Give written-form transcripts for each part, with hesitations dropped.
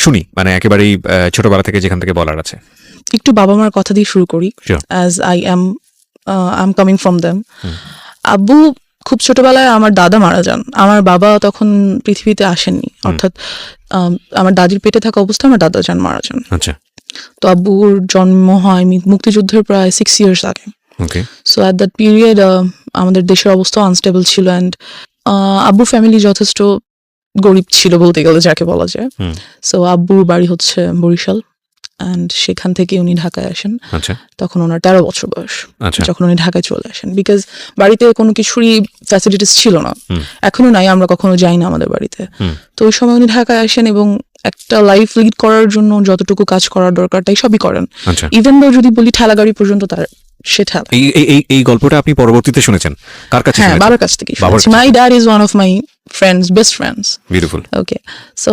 শুনি, মানে একেবারেই ছোটবেলা থেকে যেখান থেকে বলার আছে। একটু বাবা মার কথা দিয়ে শুরু করি, Sure. As I am coming from them. আব্বু খুব ছোটবেলায় আমার দাদা মারা যান। আমার বাবা তখন পৃথিবীতে আসেননি, অর্থাৎ আমার দাদির পেটে থাকা অবস্থায় আমার দাদা মারা যান। আচ্ছা, তো আব্বুর জন্ম হয় মুক্তিযুদ্ধের প্রায় 6 years আগে। ওকে। সো অ্যাট দ্যাট পিরিয়ড আমাদের দেশের অবস্থা আনস্টেবল ছিল, অ্যান্ড আব্বুর ফ্যামিলি যথেষ্ট গরিব ছিল বলতে গেলে, যাকে বলা যায়। সো আব্বুর বাড়ি হচ্ছে বরিশাল, অ্যান্ড সেখান থেকে উনি ঢাকায় আসেন। আচ্ছা, তখন ওনার 13 বছর বয়স আচ্ছা। যখন উনি ঢাকায় চলে আসেন, বিকজ বাড়িতে কোনো কিছুরই ফ্যাসিলিটিস ছিল না, এখনো নাই, আমরা কখনো যাই না আমাদের বাড়িতে। তো ওই সময় উনি ঢাকায় আসেন এবং একটা লাইফ লিড করার জন্য যতটুকু কাজ করার দরকার তাই সবই করেন। আচ্ছা। ইভেন দো যদি বলি ঠেলা গাড়ি পর্যন্ত তার সে ঠেলা। এই গল্পটা আপনি পরবর্তীতে শুনেছেন কার কাছে? হ্যাঁ, শুনেছেন? বাবার কাছ থেকে বাবার শুনেছি। My dad is one of my friends, best friends. Beautiful. Okay, so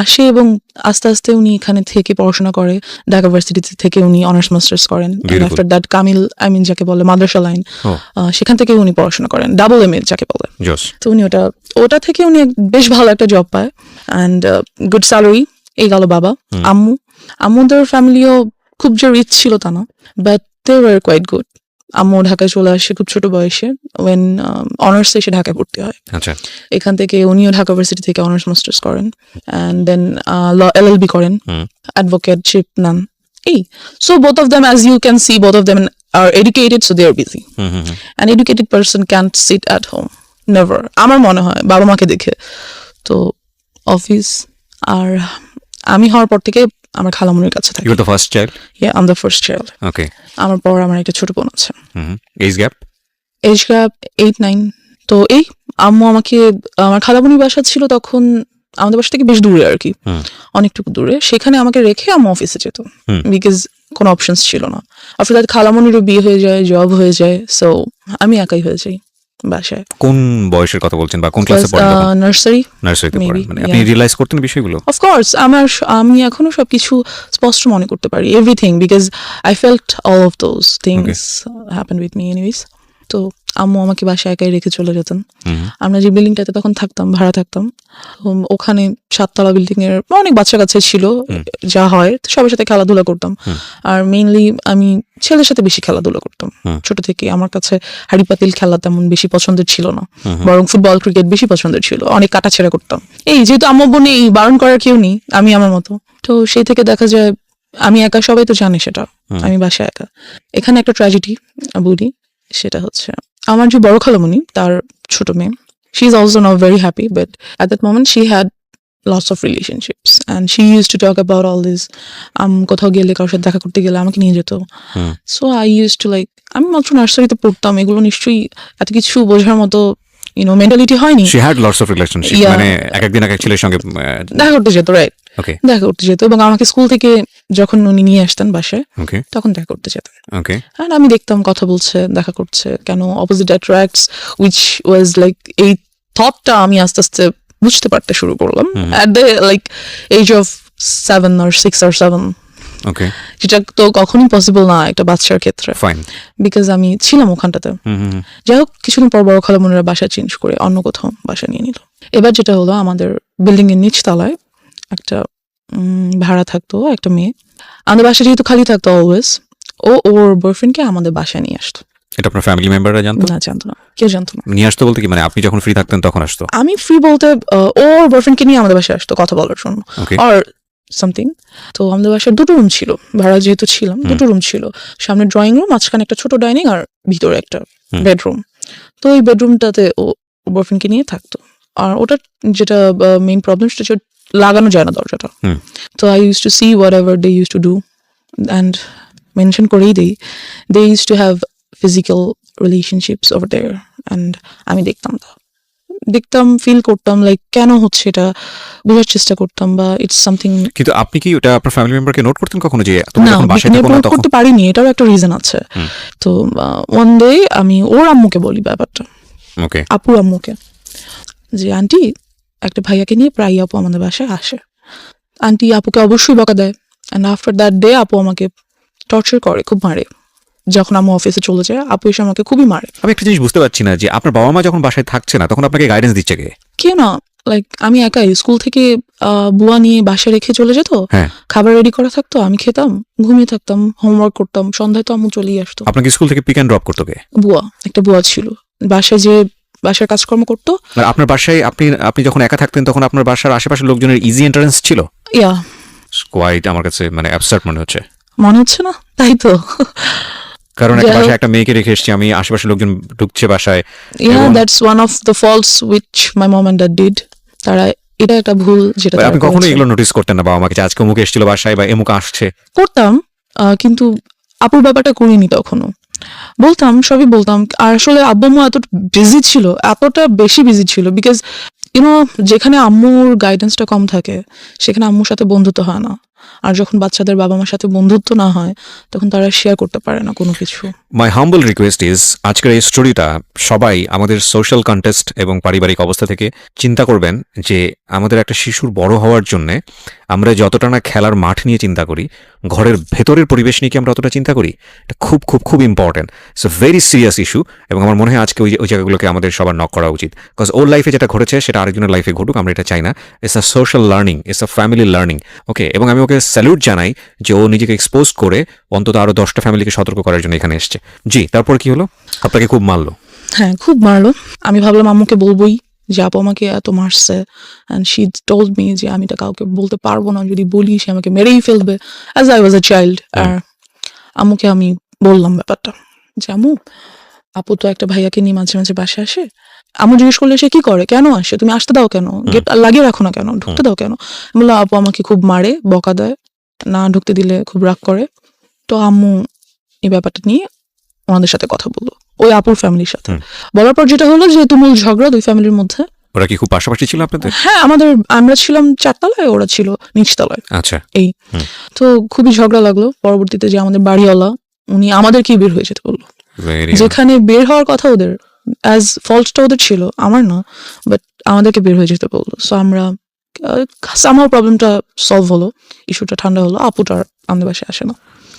আসে এবং আস্তে আস্তে উনি এখানে থেকে পড়াশোনা করে। ঢাকা ভার্সিটি থেকে উনি অনার্স মাস্টার্স করেন। আফটার দ্যাট কামিল, আই মিন যাকে বলে মাদ্রাসা লাইন, সেখান থেকে উনি পড়াশোনা করেন, ডাবল এম এ যাকে বলে। তো উনি ওটা থেকে উনি বেশ ভালো একটা জব পায়, অ্যান্ড গুড স্যালারি। এই গেল বাবা। আম্মুদের ফ্যামিলিও খুব যে রিচ ছিল তা না, but they were quite good. আম্মু ঢাকায় চলে আসে খুব ছোট বয়সে, ওয়েন অনার্সে এসে ঢাকায় পড়তে হয়। আচ্ছা। এখান থেকে উনিও ঢাকা ভার্সিটি থেকে অনার্স মাস্টার্স করেন, অ্যান্ড দেন LLB করেন, অ্যাডভোকেটশিপ নেন। So both of them, as you can see, both of them are educated, so they are busy. An educated person can't sit at home, never. আমার মনে হয় বাবা মাকে দেখে। তো অফিস, আর আমি হওয়ার পর থেকে আমার খালামুনির কাছে থাকি। You were the first child? Yeah, I'm the first child. Okay. আমার পর আমার একটা ছোট বোন আছে। Age gap? Age gap 8-9। তো আম্মু আমাকে, আমার খালামুনির বাসা ছিল তখন আমাদের বাসা থেকে বেশ দূরে আর কি, অনেকটুকু দূরে। সেখানে আমাকে রেখে আম্মু অফিসে যেত, বিকজ কোনো অপশনস ছিল না। আফটার দ্যাট খালামুনিরও বিয়ে হয়ে যায়, জব হয়ে যায়, সো আমি একাই হয়ে যাই বাসায়। কোন বয়সের কথা বলছেন বা কোন ক্লাসে পড়েন? নার্সারি। নার্সারিতে পড়েন, মানে আপনি রিয়েলাইজ করতেন বিষয়গুলো? অফকোর্স, আমি এখনো সবকিছু স্পষ্ট মনে করতে পারি, everything, because I felt all of those things happen with me anyways. তো আম্মু আমাকে বাসায় একাই রেখে চলে যেতেন। আমরা যে বিল্ডিংটাতে তখন থাকতাম, ভাড়া থাকতাম, ওখানে 7তলা বিল্ডিং এর অনেক বাচ্চা কাছে ছিল, যা হয় সবার সাথে খেলাধুলা করতাম। আর মেইনলি আমি ছেলের সাথে বেশি খেলাধুলা করতাম ছোট থেকে। আমার কাছে হাড়ি পাতিল খেলা তেমন বেশি পছন্দের ছিল না, বরং ফুটবল ক্রিকেট বেশি পছন্দের ছিল। অনেক কাটাছেড়া করতাম। যেহেতু আম্মু বোনে বারণ করার কেউ নেই, আমি আমার মতো। তো সেই থেকে দেখা যায় আমি একা, সবাই তো জানে সেটা, আমি বাসায় একা। এখানে একটা ট্র্যাজেডি বলি, সেটা হচ্ছে আমার যে বড় খালামণি, তার ছোট মেয়ে, she is also not very happy, but at that moment she had lots of relationships, and she use to talk about all this. কোথাও গেলে, কারোর সাথে দেখা করতে গেলে আমাকে নিয়ে যেত। So I use to like, আমি মাত্র নার্সারিতে পড়তাম, এগুলো নিশ্চয়ই এত কিছু বোঝার মতো মেন্টালিটি হয়নি। She had lots of relationship, মানে একদিন এক ছেলের সঙ্গে দেখা করতে যেত, রাইট? ওকে, দেখা করতে যেত, এবং আমাকে স্কুল থেকে যখন উনি নিয়ে আসতেন বাসায়, ওকে, তখন দেখা করতে যেতেন। ওকে, আর আমি দেখতাম কথা বলছে, দেখা করছে, কেন opposite attracts, which was like, এই থটটা আমি আস্তে আস্তে বুঝতে পারতে শুরু করলাম at the like age of 7 or 6 or 7। Okay, যেটা তো কখনোই পসিবল না একটা বাচ্চার ক্ষেত্রে, ফাইন, বিকজ আমি ছিলাম ওখানটাতে। যাই হোক, কিছুদিন পর বড় খালামুনিরা বাসা চেঞ্জ করে অন্য কোথাও বাসা নিয়ে নিল। এবার যেটা হলো, আমাদের বিল্ডিং এর নিচ তলায় একটা ভাড়া থাকতো একটা মেয়ে। আমাদের বাসা যেহেতু খালি থাকতো অলওয়েজ, ওর বয়ফ্রেন্ডকে আমাদের বাসায় নিয়ে আসতো। এটা আপনার ফ্যামিলি মেম্বাররা জানতো? না, জানতো না, কেউ জানতো না। নিয়ে আসতো বলতে কি, মানে আপনি যখন ফ্রি থাকতেন তখন আসতো? আমি ফ্রি বলতে ওর বয়ফ্রেন্ডকে নিয়ে আমাদের বাসায় আসতো কথা বলার জন্য, আর সামথিং। তো আমাদের বাসায় 2টো রুম ছিল, ভাড়া যেহেতু ছিলাম, 2টো রুম ছিল। সামনে ড্রয়িং রুম, মাঝখানে একটা ছোট ডাইনিং, আর ভিতরে একটা বেডরুম। তো এই বেডরুমটাতে ও বয়ফ্রেন্ডকে নিয়ে থাকতো। আর ওটা যেটা মেইন প্রবলেম, সেটা হচ্ছে লাগানো যায় না দরজাটা। তো I use to see whatever they use to do, and mention করেই দেই, they use to have physical relationships over there, and আমি দেখতাম, ফিল করতাম লাইক কেন হচ্ছে এটা, বোঝার চেষ্টা করতাম, বা ইটস সামথিং। কিন্তু আপনি কি ওটা আপনার ফ্যামিলি মেম্বারকে নোট করতেন কখনো, যে না, নোট করতে পারিনি, এটারও একটা রিজন আছে। তো ওয়ান ডে আমি ওর আম্মুকে বলি ব্যাপারটা, ওকে, আপুর আম্মুকে, যে আন্টি, একটা ভাইয়াকে নিয়ে প্রায় আপু আমাদের বাসায় আসে। আন্টি আপুকে অবশ্যই বকা দেয়, অ্যান্ড আফটার দ্যাট ডে আপু আমাকে টর্চার করে, খুব মারে। যখন আমি অফিসে চলে যাই, আপু এসে আমাকে খুবই মারে। আমি একটা জিনিস বুঝতে পারছি না, যে আপনার বাবা মা যখন বাসায় থাকছে না, তখন আপনাকে গাইডেন্স দিচ্ছে কে? কেউ না, লাইক আমি একাই স্কুল থেকে বুয়া নিয়ে বাসায় রেখে চলে যেত, হ্যাঁ। খাবার রেডি করা থাকতো, আমি খেতাম, ঘুমিয়ে থাকতাম, হোমওয়ার্ক করতাম, সন্ধ্যায় তো আম্মু চলেই আসতো। আপনাকে স্কুল থেকে পিক অ্যান্ড ড্রপ করতো কে? বুয়া, একটা বুয়া ছিল বাসায়, যে বাসার কাজকর্ম করতো। আর আপনার বাসায় আপনি যখন একা থাকতেন তখন আপনার বাসার আশেপাশের লোকজনের ইজি এন্ট্রান্স ছিল? ইয়া, কোয়াইট আমার কাছে মানে অ্যাবসার্ড মনে হচ্ছে। মনে হচ্ছে না? তাই তো। কারণ একটা যাই হোক। বাসায় একটা মেয়েকে রেখে এসেছি আমি, আশেপাশের লোকজন ঢুকছে বাসায়। Yeah, এবং- that's one of the faults which my mom and dad did. তারা, এটা একটা ভুল যেটা তারা আপনি কখনো করেছে। এগুলো নোটিস করতেন না বাবা আমাকে যে আজকে অমুক এসেছিল বাসায় বা এমুক আসছে? করতাম, কিন্তু আপুর ব্যাপারটা করিনি তখনও। বলতাম, সবই বলতাম। আর আসলে আব্বু আম্মু এত বিজি ছিল, এতটা বেশি বিজি ছিল, বিকজ ইউনো যেখানে আম্মুর গাইডেন্সটা কম থাকে সেখানে আম্মুর সাথে বন্ধুত্ব হয় না। আর যখন বাচ্চাদের বাবা মার সাথে বন্ধুত্ব না হয় তখন তারা শেয়ার করতে পারে না কোনো কিছু। মাই হাম্বল রিকোয়েস্ট ইজ, আজকের এই স্টোরিটা সবাই আমাদের সোশ্যাল কন্টেস্ট এবং পারিবারিক অবস্থা থেকে চিন্তা করবেন যে আমাদের একটা শিশুর বড় হওয়ার জন্যে আমরা যতটা না খেলার মাঠ নিয়ে চিন্তা করি, ঘরের ভেতরের পরিবেশ নিয়ে কি আমরা অতটা চিন্তা করি? এটা খুব খুব খুব important. It's a very serious issue, এবং আমার মনে হয় আজকে ওই জায়গাগুলোকে আমাদের সবার নক করা উচিত। বিকজ ওর লাইফে যেটা ঘটেছে সেটা আরেকজনের লাইফে ঘটুক, আমরা এটা চাই না। It's a social learning, it's a family learning. Okay, এবং আমি ওকে স্যালুট জানাই যে ও নিজেকে এক্সপোজ করে অন্তত আরো 10টা ফ্যামিলিকে সতর্ক করার জন্য এখানে এসছে। জি, তারপর কি হলো? আপনাকে খুব মারলো? হ্যাঁ, খুব মারলো। আমি ভাবলাম আম্মুকে বলবোই যে আপু আমাকে এত মারছে, অ্যান্ড শি টোল্ড মি যে আমি এটা কাউকে বলতে পারবো না, যদি বলি সে আমাকে মেরেই ফেলবে, as I was a child. আর আম্মুকে আমি বললাম ব্যাপারটা যে আম্মু, আপু তো একটা ভাইয়াকে নিয়ে মাঝে মাঝে বাসায় আসে। আম্মু জিজ্ঞেস করলে সে কি করে, কেন আসে, তুমি আসতে দাও কেন, গেট লাগিয়ে রাখো না কেন, ঢুকতে দাও কেন? বললাম আপু আমাকে খুব মারে, বকা দেয়, না ঢুকতে দিলে খুব রাগ করে। তো আম্মু এই ব্যাপারটা নিয়ে ওনাদের সাথে কথা বললো, ওই আপুর ফ্যামিলির সাথে। বলার পর যেটা হলো যে তুমুল ঝগড়া দুই ফ্যামিলির মধ্যে। ওরা কি খুব পাশাপাশি ছিল আপনাদের? হ্যাঁ, আমরা ছিলাম 4 তলায়, ওরা ছিল নিচতলায়। আচ্ছা। এই তো খুবই ঝগড়া লাগলো। পরবর্তীতে যে আমাদের বাড়িওয়ালা, উনি আমাদেরকেই বের হয়ে যেতে বললো, ভেরি যেখানে বের হওয়ার কথা ওদের, অ্যাজ ফল্টটা ওদের ছিল, আমার না, বাট আমাদেরকে বের হয়ে যেতে বললো। সো আমরা সামহাও প্রবলেমটা সলভ হলো, ইস্যুটা ঠান্ডা হলো, আপুটা আর আমাদের বাসায় আসে না।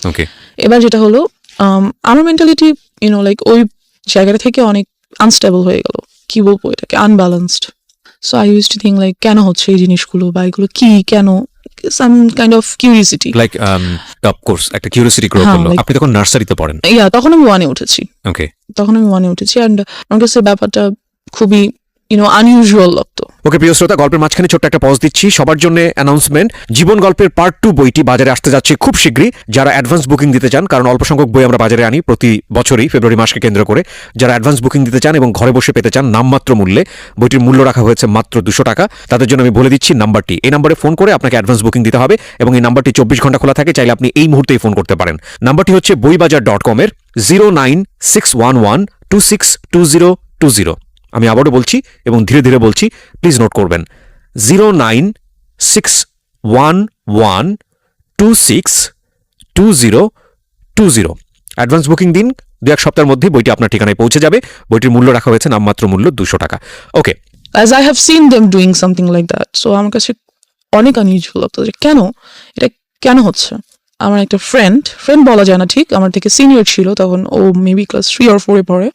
ওকে। এবার যেটা হলো, আমার মেন্টালিটি লাইক ওই জায়গাটা থেকে অনেক আনস্টেবল হয়ে গেল, কি বলবো এটাকে, unbalanced. So I use to think like কেন হচ্ছে এই জিনিসগুলো, বা এগুলো কি, কেন, some kind of curiosity. Like of course একটা কিউরিওসিটি গ্রো হ্যাঁ, করলো। like- আপনি তখন নার্সারিতে পড়েন? তখন আমি ওয়ানে উঠেছি। ওকে। অ্যান্ড আমার কাছে ব্যাপারটা খুবই আনইউজুয়াল লাগতো। ওকে প্রিয় শ্রোতা, গল্পের মাঝখানে ছোট্ট একটা পজ দিচ্ছি সবার জন্য অ্যানাউন্সমেন্ট। জীবন গল্পের পার্ট 2 বইটি বাজারে আসতে যাচ্ছে খুব শীঘ্রই। যারা অ্যাডভান্স বুকিং দিতে চান, কারণ অল্প সংখ্যক বই আমরা বাজারে আনি প্রতি বছরই ফেব্রুয়ারি মাসকে কেন্দ্র করে, যারা অ্যাডভান্স বুকিং দিতে চান এবং ঘরে বসে পেতে চান নামমাত্র মূল্যে, বইটির মূল্য রাখা হয়েছে মাত্র 200 টাকা। তাদের জন্য আমি বলে দিচ্ছি নাম্বারটি, এই নাম্বারে ফোন করে আপনাকে অ্যাডভান্স বুকিং দিতে হবে, এবং এই নাম্বারটি 24 ঘন্টা খোলা থাকে, চাইলে আপনি এই মুহূর্তেই ফোন করতে পারেন। নাম্বারটি হচ্ছে boibajar.com এর 09611262020। আমি আবারও বলছি এবং ধীরে ধীরে বলছি, প্লিজ নোট করবেন, 09611262020। অ্যাডভান্স বুকিং দিন, 2-1 সপ্তাহের মধ্যে বইটি আপনার ঠিকানায় পৌঁছে যাবে। বইটির মূল্য রাখা হয়েছে নামমাত্র মূল্য 200 টাকা। ওকে। As I have seen them doing something like that, so আমার কাছে অনেক আনইউজুয়াল লাগতো যে এটা কেন হচ্ছে। আমার একটা ফ্রেন্ড বলা যায় না ঠিক, আমার থেকে সিনিয়র ছিল তখন, ও মেবি ক্লাস 3 or 4 পড়ে।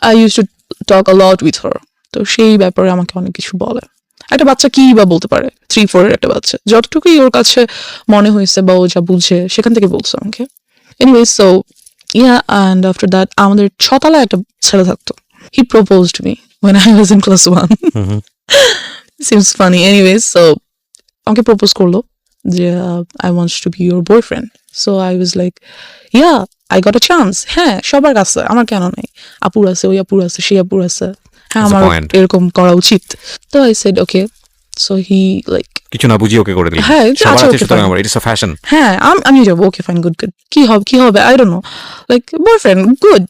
I use to talk a lot with her. তো সেই ব্যাপারে আমাকে অনেক কিছু বলে। একটা বাচ্চা কি বা বলতে পারে, 3-4 এর একটা বাচ্চা, যতটুকুই ওর কাছে মনে হয়েছে বা ও যা বুঝে সেখান থেকে বলছে আমাকে। Anyway, so and after that আমাদের 6 তলায় একটা ছেলে থাকতো। He proposed me when I was in class 1. Seems funny. Anyways, so আমাকে প্রপোজ করলো যে I want to be your boyfriend. So I was like, yeah, I got a chance. হ্যাঁ, সবার কাছে, আমার কেন নাই? আপুর আছে, ওই আপুর আছে, সেই আপুর আছে, হ্যাঁ That's the আমার point. এরকম করা উচিত। তো I said okay. So he like, কিছু না বুঝিয়ে ওকে করে দিলেন? হ্যাঁ, সবার আচ্ছা, আছে, okay, সুতরাং fine. আমার ইটস আ ফ্যাশন। হ্যাঁ আমি যাবো, ওকে ফাইন, গুড কি হবে I don't know, like boyfriend, good,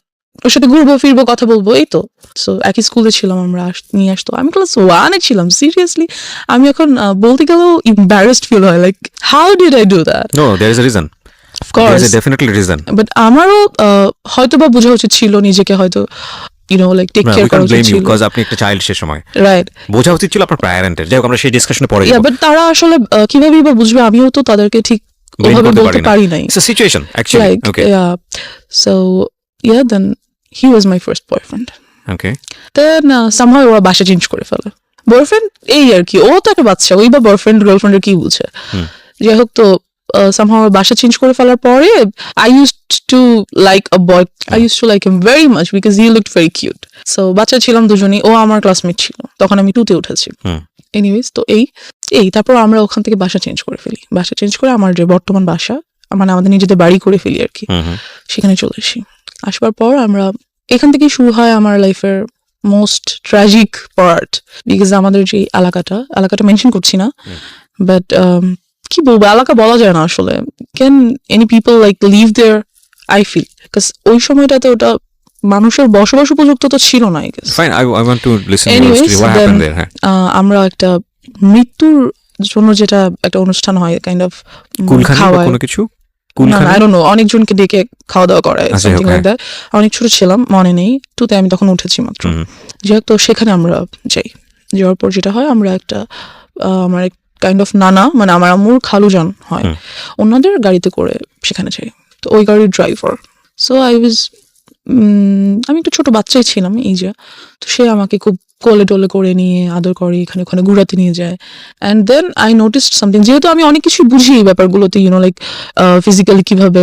ওর সাথে ঘুরবো ফিরবো কথা বলবো, এই তো। সো একই স্কুলে ছিলাম আমরা, নিয়ে আসতো। আমি ক্লাস 1 ছিলাম, সিরিয়াসলি আমি এখন বলতে গেলেও এম্বারাসড ফিল হয়, like how did I do that. No, there is a reason, of course, definitely reason. But আমারও হয়তো বা বোঝা উচিত ছিল নিজেকে, হয়তো লাইক টেক কেয়ার করা উচিত ছিল। বিকজ আপনি একটা চাইল্ড সে সময়, রাইট, বোঝা উচিত ছিল আপনার প্যারেন্টের। যাই হোক, আমরা সেই ডিসকাশনে পরে যাব। বাট তারা আসলে কিভাবে বা বুঝবে, আমিও তো তাদেরকে ঠিক ওভাবে বলতে পারি নাই। It's a situation actually. Like, okay. So then he was my first boyfriend. Okay. Then somehow ওরা বাসা চেঞ্জ করে ফেলে। বয়ফ্রেন্ড এই আর কি, ও তো একটা বাচ্চা, ওই বা বয়ফ্রেন্ড গার্লফ্রেন্ডের কি বুঝে। যাই হোক, তো somehow বাসা চেঞ্জ করে ফেলার পরে I used to like a boy. I used to like him very much because he looked very cute. So বাচ্চা ছিলাম দুজনেই, ও আমার ক্লাসমেট ছিল, তখন আমি 2 তে উঠেছি। এনিওয়েজ, তো এই তারপর আমরা ওখান থেকে বাসা চেঞ্জ করে ফেলি। বাসা চেঞ্জ করে আমার যে বর্তমান বাসা, মানে আমাদের নিজেদের বাড়ি করে ফেলি আর কি, সেখানে চলে আসি। আসবার পর আমরা এখান থেকেই শুরু হয় আমার লাইফের মোস্ট ট্র্যাজিক পার্ট, বিকজ আমাদের যে এলাকাটা মেনশন করছি না, বাট কি বলবো, এলাকা বলা যায় না আসলে। Can any people like live there, I feel, because ওই সময়টাতে ওটা মানুষের বসবাস উপযুক্ত তো ছিল না। Fine, I want to listen to your story. What happened there? আমরা একটা মৃত্যুর জন্য যেটা একটা অনুষ্ঠান হয়, কাইন্ড অফ কুলখানি বা খাওয়ায়, কোনো কিছু? আই ডোন্ট নো, অনেকজনকে ডেকে খাওয়া দাওয়া করায়, আচ্ছা, সামথিং okay. Like that. অনেক ছোট ছিলাম, মনে নেই, 2 তে আমি তখন উঠেছি মাত্র। যাই হোক, তো সেখানে আমরা যাই। যাওয়ার পর যেটা হয়, আমরা একটা আমার কাইন্ড অফ নানা, মানে আমার আম্মুর খালুজান হয়, ওনাদের গাড়িতে করে সেখানে যাই। তো ওই গাড়ির ড্রাইভার, সো আমি একটু ছোট বাচ্চাই ছিলাম এই যে, তো সে আমাকে খুব কোলে টোলে করে নিয়ে আদর করে, এখানে ওখানে ঘুরাতে নিয়ে যায়। And then I noticed something, যেহেতু আমি অনেক কিছু বুঝি এই ব্যাপারগুলোতে, লাইক ফিজিক্যালি কিভাবে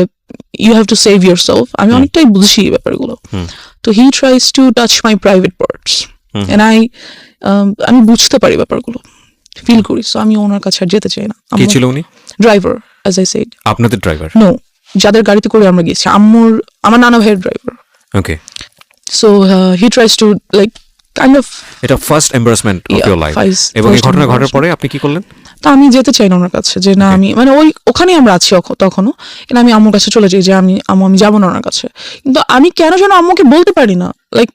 you have to save yourself, আমি অনেকটাই বুঝি এই ব্যাপারগুলো। তো he tries to touch my private parts, and আমি বুঝতে পারি ব্যাপারগুলো, ফিল করি। সো আমি ওনার কাছে আর যেতে চাই না। কে ছিল উনি? Driver, as I said. আপনাদের ড্রাইভার? নো, যাদের গাড়িতে করে আমরা গেছি, আমার নানা ভাইয়ের driver. Okay. So he tries to like kind of, এটা first embarrassment of your life, এবং এই first ঘটনা ঘটার embarrassment. পরে আপনি কি করলেন? তা আমি যেতে চাই না ওনার কাছে, যে না, আমি মানে ওখানেই আমরা আছি তখনও, কিন্তু আমি আম্মুর কাছে চলে যাই, যে আমি যাবো না ওনার কাছে। কিন্তু আমি কেন যেন আম্মুকে বলতে পারি না, লাইক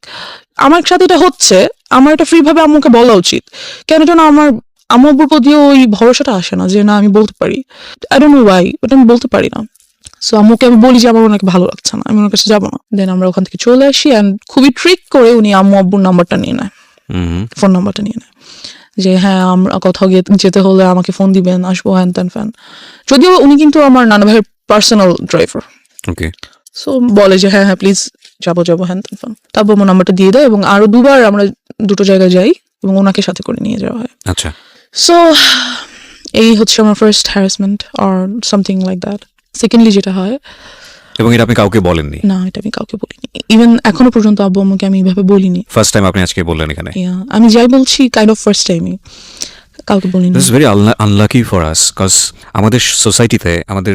আমার সাথে এটা হচ্ছে, আমার এটা ফ্রি ভাবে আম্মুকে বলা উচিত, কেন যেন আমার আম্মুর প্রতিও ওই ভরসাটা আসে না, যে না আমি বলতে পারি। আই ডোন্ট নো ওয়াই, ওটা আমি বলতে পারি না। সো আম্মুকে আমি বলি যে আমার ওনাকে ভালো লাগছে না, আমি ওনার কাছে যাবো না। দেন আমরা ওখান থেকে চলে আসি, অ্যান্ড খুবই ট্রিক করে উনি আম্মু আব্বুর নাম্বারটা নিয়ে নেয়, ফোন নাম্বারটা নিয়ে নেয়, যে হ্যাঁ আমরা কোথাও যেতে হলে আমাকে ফোন দিবেন, আসবো, হ্যান ত্যান ফ্যান। যদিও উনি কিন্তু আমার নানা ভাইয়ের পার্সোনাল ড্রাইভার। ওকে। সো বলে যে হ্যাঁ প্লিজ যাবো হ্যান ত্যান ফ্যান। তারপর আমার নাম্বারটা দিয়ে দেয়, এবং আরো 2 বার আমরা 2টো জায়গায় যাই, এবং ওনাকে সাথে করে নিয়ে যাওয়া হয়। আচ্ছা। সো এই হচ্ছে আমার first harassment or something like that. Secondly যেটা হয়, এবং এটা আপনি কাউকে বলেননি? না, এটা আমি কাউকে বলিনি, ইভেন এখনো পর্যন্ত আব্বু আম্মুকে আমি এইভাবে বলিনি। ফার্স্ট টাইম আপনি আজকে বললেন এখানে? আমি যাই বলছি কাইন্ড অফ ফার্স্ট টাইমই, কাউকে বলিনি। This is very unlucky for us, cause আমাদের সোসাইটিতে, আমাদের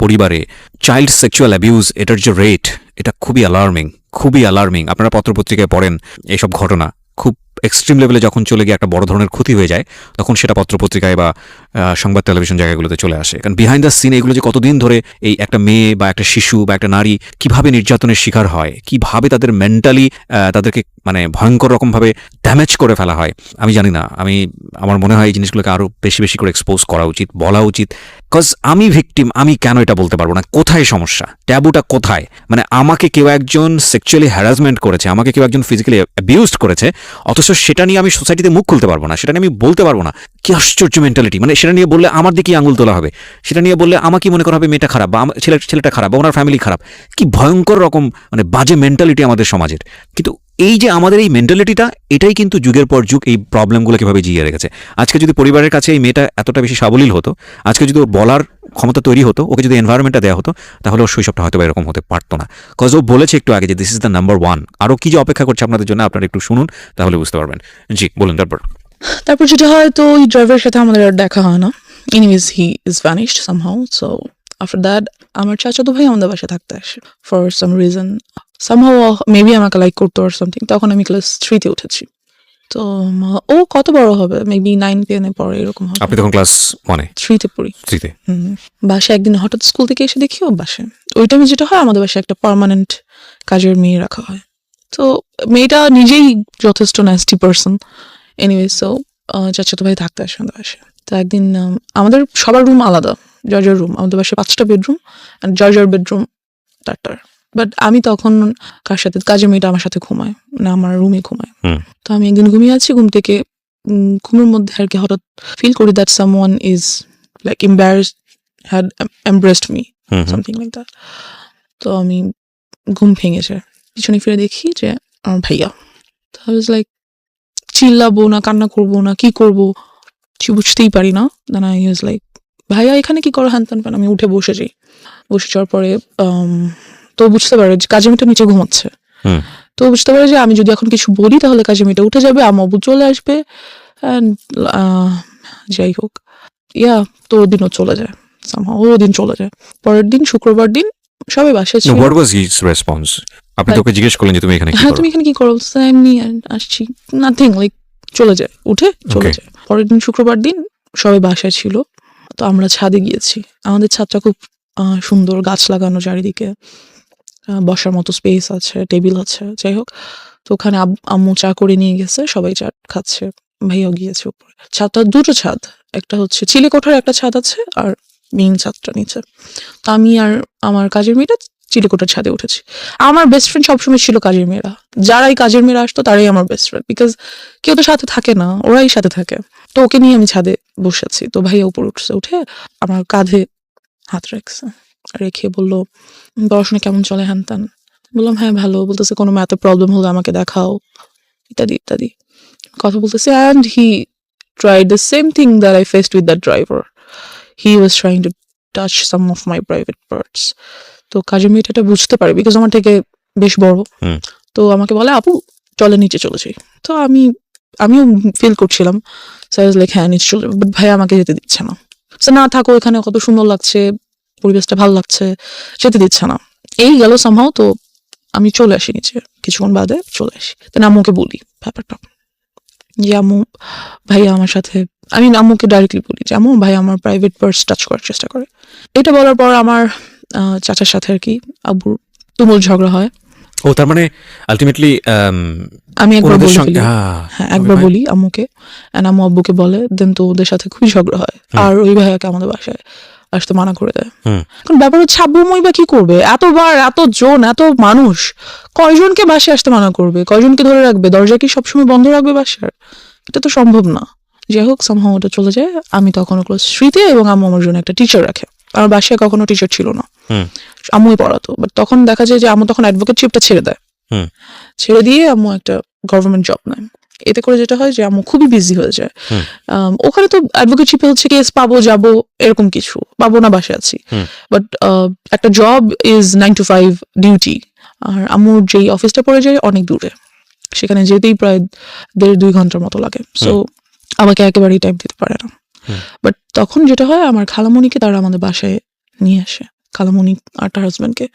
পরিবারে চাইল্ড সেক্সুয়াল অ্যাবিউজ, এটার যে রেট, এটা খুবই অ্যালার্মিং। আপনারা পত্রপত্রিকায় পড়েন এইসব ঘটনা, খুব এক্সট্রিম লেভেলে যখন চলে গিয়ে একটা বড় ধরনের ক্ষতি হয়ে যায়, তখন সেটা পত্রপত্রিকায় বা সংবাদ টেলিভিশন জায়গাগুলোতে চলে আসে। কারণ বিহাইন্ড দ্য সিন এগুলো যে কতদিন ধরে এই একটা মেয়ে বা একটা শিশু বা একটা নারী কিভাবে নির্যাতনের শিকার হয়, কিভাবে তাদের মেন্টালি তাদেরকে মানে ভয়ঙ্কর রকমভাবে ড্যামেজ করে ফেলা হয়, আমি জানি না। আমার মনে হয় এই জিনিসগুলোকে আরও বেশি করে এক্সপোজ করা উচিত, বলা উচিত। কজ আমি ভিকটিম, আমি কেন এটা বলতে পারবো না? কোথায় সমস্যা? ট্যাবুটা কোথায়? মানে আমাকে কেউ একজন সেক্সুয়ালি হ্যারাসমেন্ট করেছে, আমাকে কেউ একজন ফিজিক্যালি অ্যাবিউজড করেছে, অথচ সেটা নিয়ে আমি সোসাইটিতে মুখ খুলতে পারবো না, সেটা নিয়ে আমি বলতে পারবো না। কি আশ্চর্য মেন্টালিটি! মানে সেটা নিয়ে বললে আমার দিকেই আঙুল তোলা হবে, সেটা নিয়ে বললে আমাকে মনে করা হবে মেয়েটা খারাপ, বা ছেলেটা খারাপ, বা ওনার ফ্যামিলি খারাপ। কি ভয়ঙ্কর রকম মানে বাজে মেন্টালিটি আমাদের সমাজের। কিন্তু এই যে আমাদের এই মেন্টালিটিটা, এটাই কিন্তু যুগের পর যুগ এই প্রবলেমগুলো কিভাবে জিয়ে রেখেছে। আজকে যদি পরিবারের কাছে এই মেয়েটা এতটা বেশি সাবলীল হতো, আজকে যদি ওর বলার ক্ষমতা তৈরি হতো, ওকে যদি এনভায়রনমেন্টটা দেওয়া হতো, তাহলে ওর শৈশবটা হয়তো এরকম হতে পারতো না। কজ ও বলেছে একটু আগে যে দিস ইজ দ্য নাম্বার 1। আরও কি যে অপেক্ষা করছে আপনাদের জন্য, আপনারা একটু শুনুন, তাহলে বুঝতে পারবেন। জি বলুন। তারপর যেটা হয়, তো ওই ড্রাইভারের সাথে আমাদের আর দেখা হয় না। Anyways he is vanished somehow. So after that আমার চাচাতো ভাই আমাদের বাসায় থাকতে আসে for some reason. Somehow maybe আমাকে লাইক করতো আর সামথিং। তখন আমি ক্লাস 3-তে উঠেছি। তো ও কত বড় হবে, মেবি 9-10-এ পড়ে, এরকম হবে। আপনি তখন ক্লাস 3-তে পড়ি। 3-তে? বাসায় একদিন হঠাৎ স্কুল থেকে এসে দেখি ও বাসায়। ওই টাইমে যেটা হয়, আমাদের বাসায় একটা পার্মানেন্ট কাজের মেয়ে রাখা হয়। তো মেয়েটা নিজেই যথেষ্ট ন্যাস্টি পার্সন। এনিওয়ে, সো চাচাতো ভাই থাকতে আসে আমাদের বাসায়। তো একদিন আমাদের সবার রুম আলাদা, যার রুম। আমাদের বাসায় 5টা বেডরুম, অ্যান্ড যার বেডরুম তার। বাট আমি তখন কাজের মেয়েটা আমার সাথে ঘুমায় না, আমার রুমে ঘুমায়। তো আমি একদিন ঘুমিয়ে আছি, ঘুম থেকে ঘুমের মধ্যে আর কি হঠাৎ ফিল করি that someone is like had embraced me, something like that. তো আমি ঘুম ভেঙেছে, পিছনে ফিরে দেখি যে আমার ভাইয়া। তো I was like, চিল্লাবো না কান্না করবো না কি করবো কিছু বুঝতেই পারি না। দেন আই ওয়াজ লাইক ভাইয়া এখানে কি করো হ্যান ত্যান প্যান। আমি উঠে বসে যাই, বসে যাওয়ার পরে তো বুঝতে পারে যে কাজী মেয়েটা নিচে ঘুমাচ্ছে। হুম। তো বুঝতে পারে যে আমি যদি এখন কিছু বলি তাহলে কাজী মেয়েটা উঠে যাবে, আম্মু চলে আসবে অ্যান্ড যাই হোক তো ওর দিনও চলে যায়, ওর দিন চলে যায়। পরের দিন শুক্রবার দিন সবাই বাসায় ছিল। What was his response? আপনি তোকে জিজ্ঞেস করলেন যে তুমি এখানে কি হ্যাঁ করো? তুমি এখানে কি করো? এমনি আসছি, নাথিং, লাইক চলে যায়, উঠে চলে Okay. যায়। পরের দিন শুক্রবার দিন সবাই বাসায় ছিল, তো আমরা ছাদে গিয়েছি। আমাদের ছাদটা খুব সুন্দর, গাছ লাগানো চারিদিকে, বসার মতো স্পেস আছে, টেবিল আছে, যাই হোক। তো ওখানে আম্মু চা করে নিয়ে গেছে, সবাই চা খাচ্ছে, ভাইয়াও গিয়েছে উপরে। ছাদটা দুটো ছাদ, একটা হচ্ছে চিলে কোঠার একটা ছাদ আছে আর মেইন ছাদটা নিচে। তো আমি আর আমার কাজের মেয়েটা চিলেকোটার ছাদে উঠেছি। আমার বেস্ট ফ্রেন্ড সবসময় ছিল কাজের মেয়েরা, যারাই কাজের মেয়েরা আসতো তারাই আমার বেস্ট ফ্রেন্ড, বিকজ কেউ তো সাথে থাকে না, ওরাই সাথে থাকে। তো ওকে নিয়ে আমি ছাদে বসেছি, তো ভাইয়া উপরে উঠছে, উঠে আমার কাঁধে হাত রাখছে, রেখে বললো পড়াশোনা কেমন চলে হ্যান ত্যান। বললাম হ্যাঁ ভালো। বলতেছে কোনো ম্যাথে প্রবলেম হলে আমাকে দেখাও, ইত্যাদি ইত্যাদি কথা বলতেছে। And he tried the same thing that I faced with that driver. He was trying to touch some of my private parts. তো কাজের মেয়েটা এটা বুঝতে পারে, বিকজ আমার থেকে বেশ বড়। হুম। তো আমাকে বলে আপু চলে নিচে চলে যাই। তো আমিও ফিল করছিলাম, লাইক হ্যাঁ নিচে চলে, বাট ভাই আমাকে যেতে দিচ্ছে না। না থাকো, এখানে কত সুন্দর লাগছে, পরিবেশটা ভালো লাগছে, যেতে দিচ্ছে না। এই গেল সামহাও। তো আমি চলে আসি নিচে, কিছুক্ষণ বাদে চলে আসি। তো আম্মুকে বলি ব্যাপারটা, যে আম্মু ভাইয়া আমার সাথে, আমি আম্মুকে ডাইরেক্টলি বলি যে আম্মু ভাই আমার প্রাইভেট পার্টস টাচ করার চেষ্টা করে। এটা বলার পর আমার চাচার সাথে আর কি আব্বুর তুমুল ঝগড়া হয়। ও তার মানে আলটিমেটলি আমি একবার ওনাদের বলে সঙ্গে ফেলি, হ্যাঁ একবার ভাই। বলি আম্মুকে, and আম্মু আব্বুকে বলে, দেন তো ওদের সাথে খুবই ঝগড়া হয়। আর ওই ভাইয়াকে আমাদের বাসায় আসতে মানা করে দেয়। হুম। এখন ব্যাপার হচ্ছে আব্বু মই বা কি করবে, এতবার এতজন এত মানুষ, কয়জনকে বাসায় আসতে মানা করবে, কয়জনকে ধরে রাখবে, দরজা কি সবসময় বন্ধ রাখবে বাসার? এটা তো সম্ভব না। যাই হোক সামহাও ওটা চলে যায়। আমি তখন ক্লাস 3-তে, এবং আম্মু আমার জন্য একটা টিচার রাখে। আমার বাসায় কখনো টিচার ছিল না, হুম। আম্মুই পড়াতো। বাট তখন দেখা যায় যে আম্মু তখন অ্যাডভোকেটশিপটা ছেড়ে দেয়, হুম। ছেড়ে দিয়ে আম্মু একটা গভর্নমেন্ট জব নেয়। এতে করে যেটা হয় যে আম্মু খুবই বিজি হয়ে যায়। ওখানে তো অ্যাডভোকেটশিপে হচ্ছে কেস পাবো যাবো এরকম কিছু, পাবো না বাসায় আছি। বাট একটা জব ইজ 9 to 5 ডিউটি। আর আম্মুর যেই অফিসটা পড়ে যায় অনেক দূরে, সেখানে যেতেই প্রায় 1.5-2 ঘন্টার মতো লাগে। সো আমাকে একেবারেই টাইম দিতে পারে না। বাট তখন যেটা হয়, আমার খালামণিকে তারা আমাদের বাসায় নিয়ে আসে, খালামণি আর তার হাজব্যান্ডকে।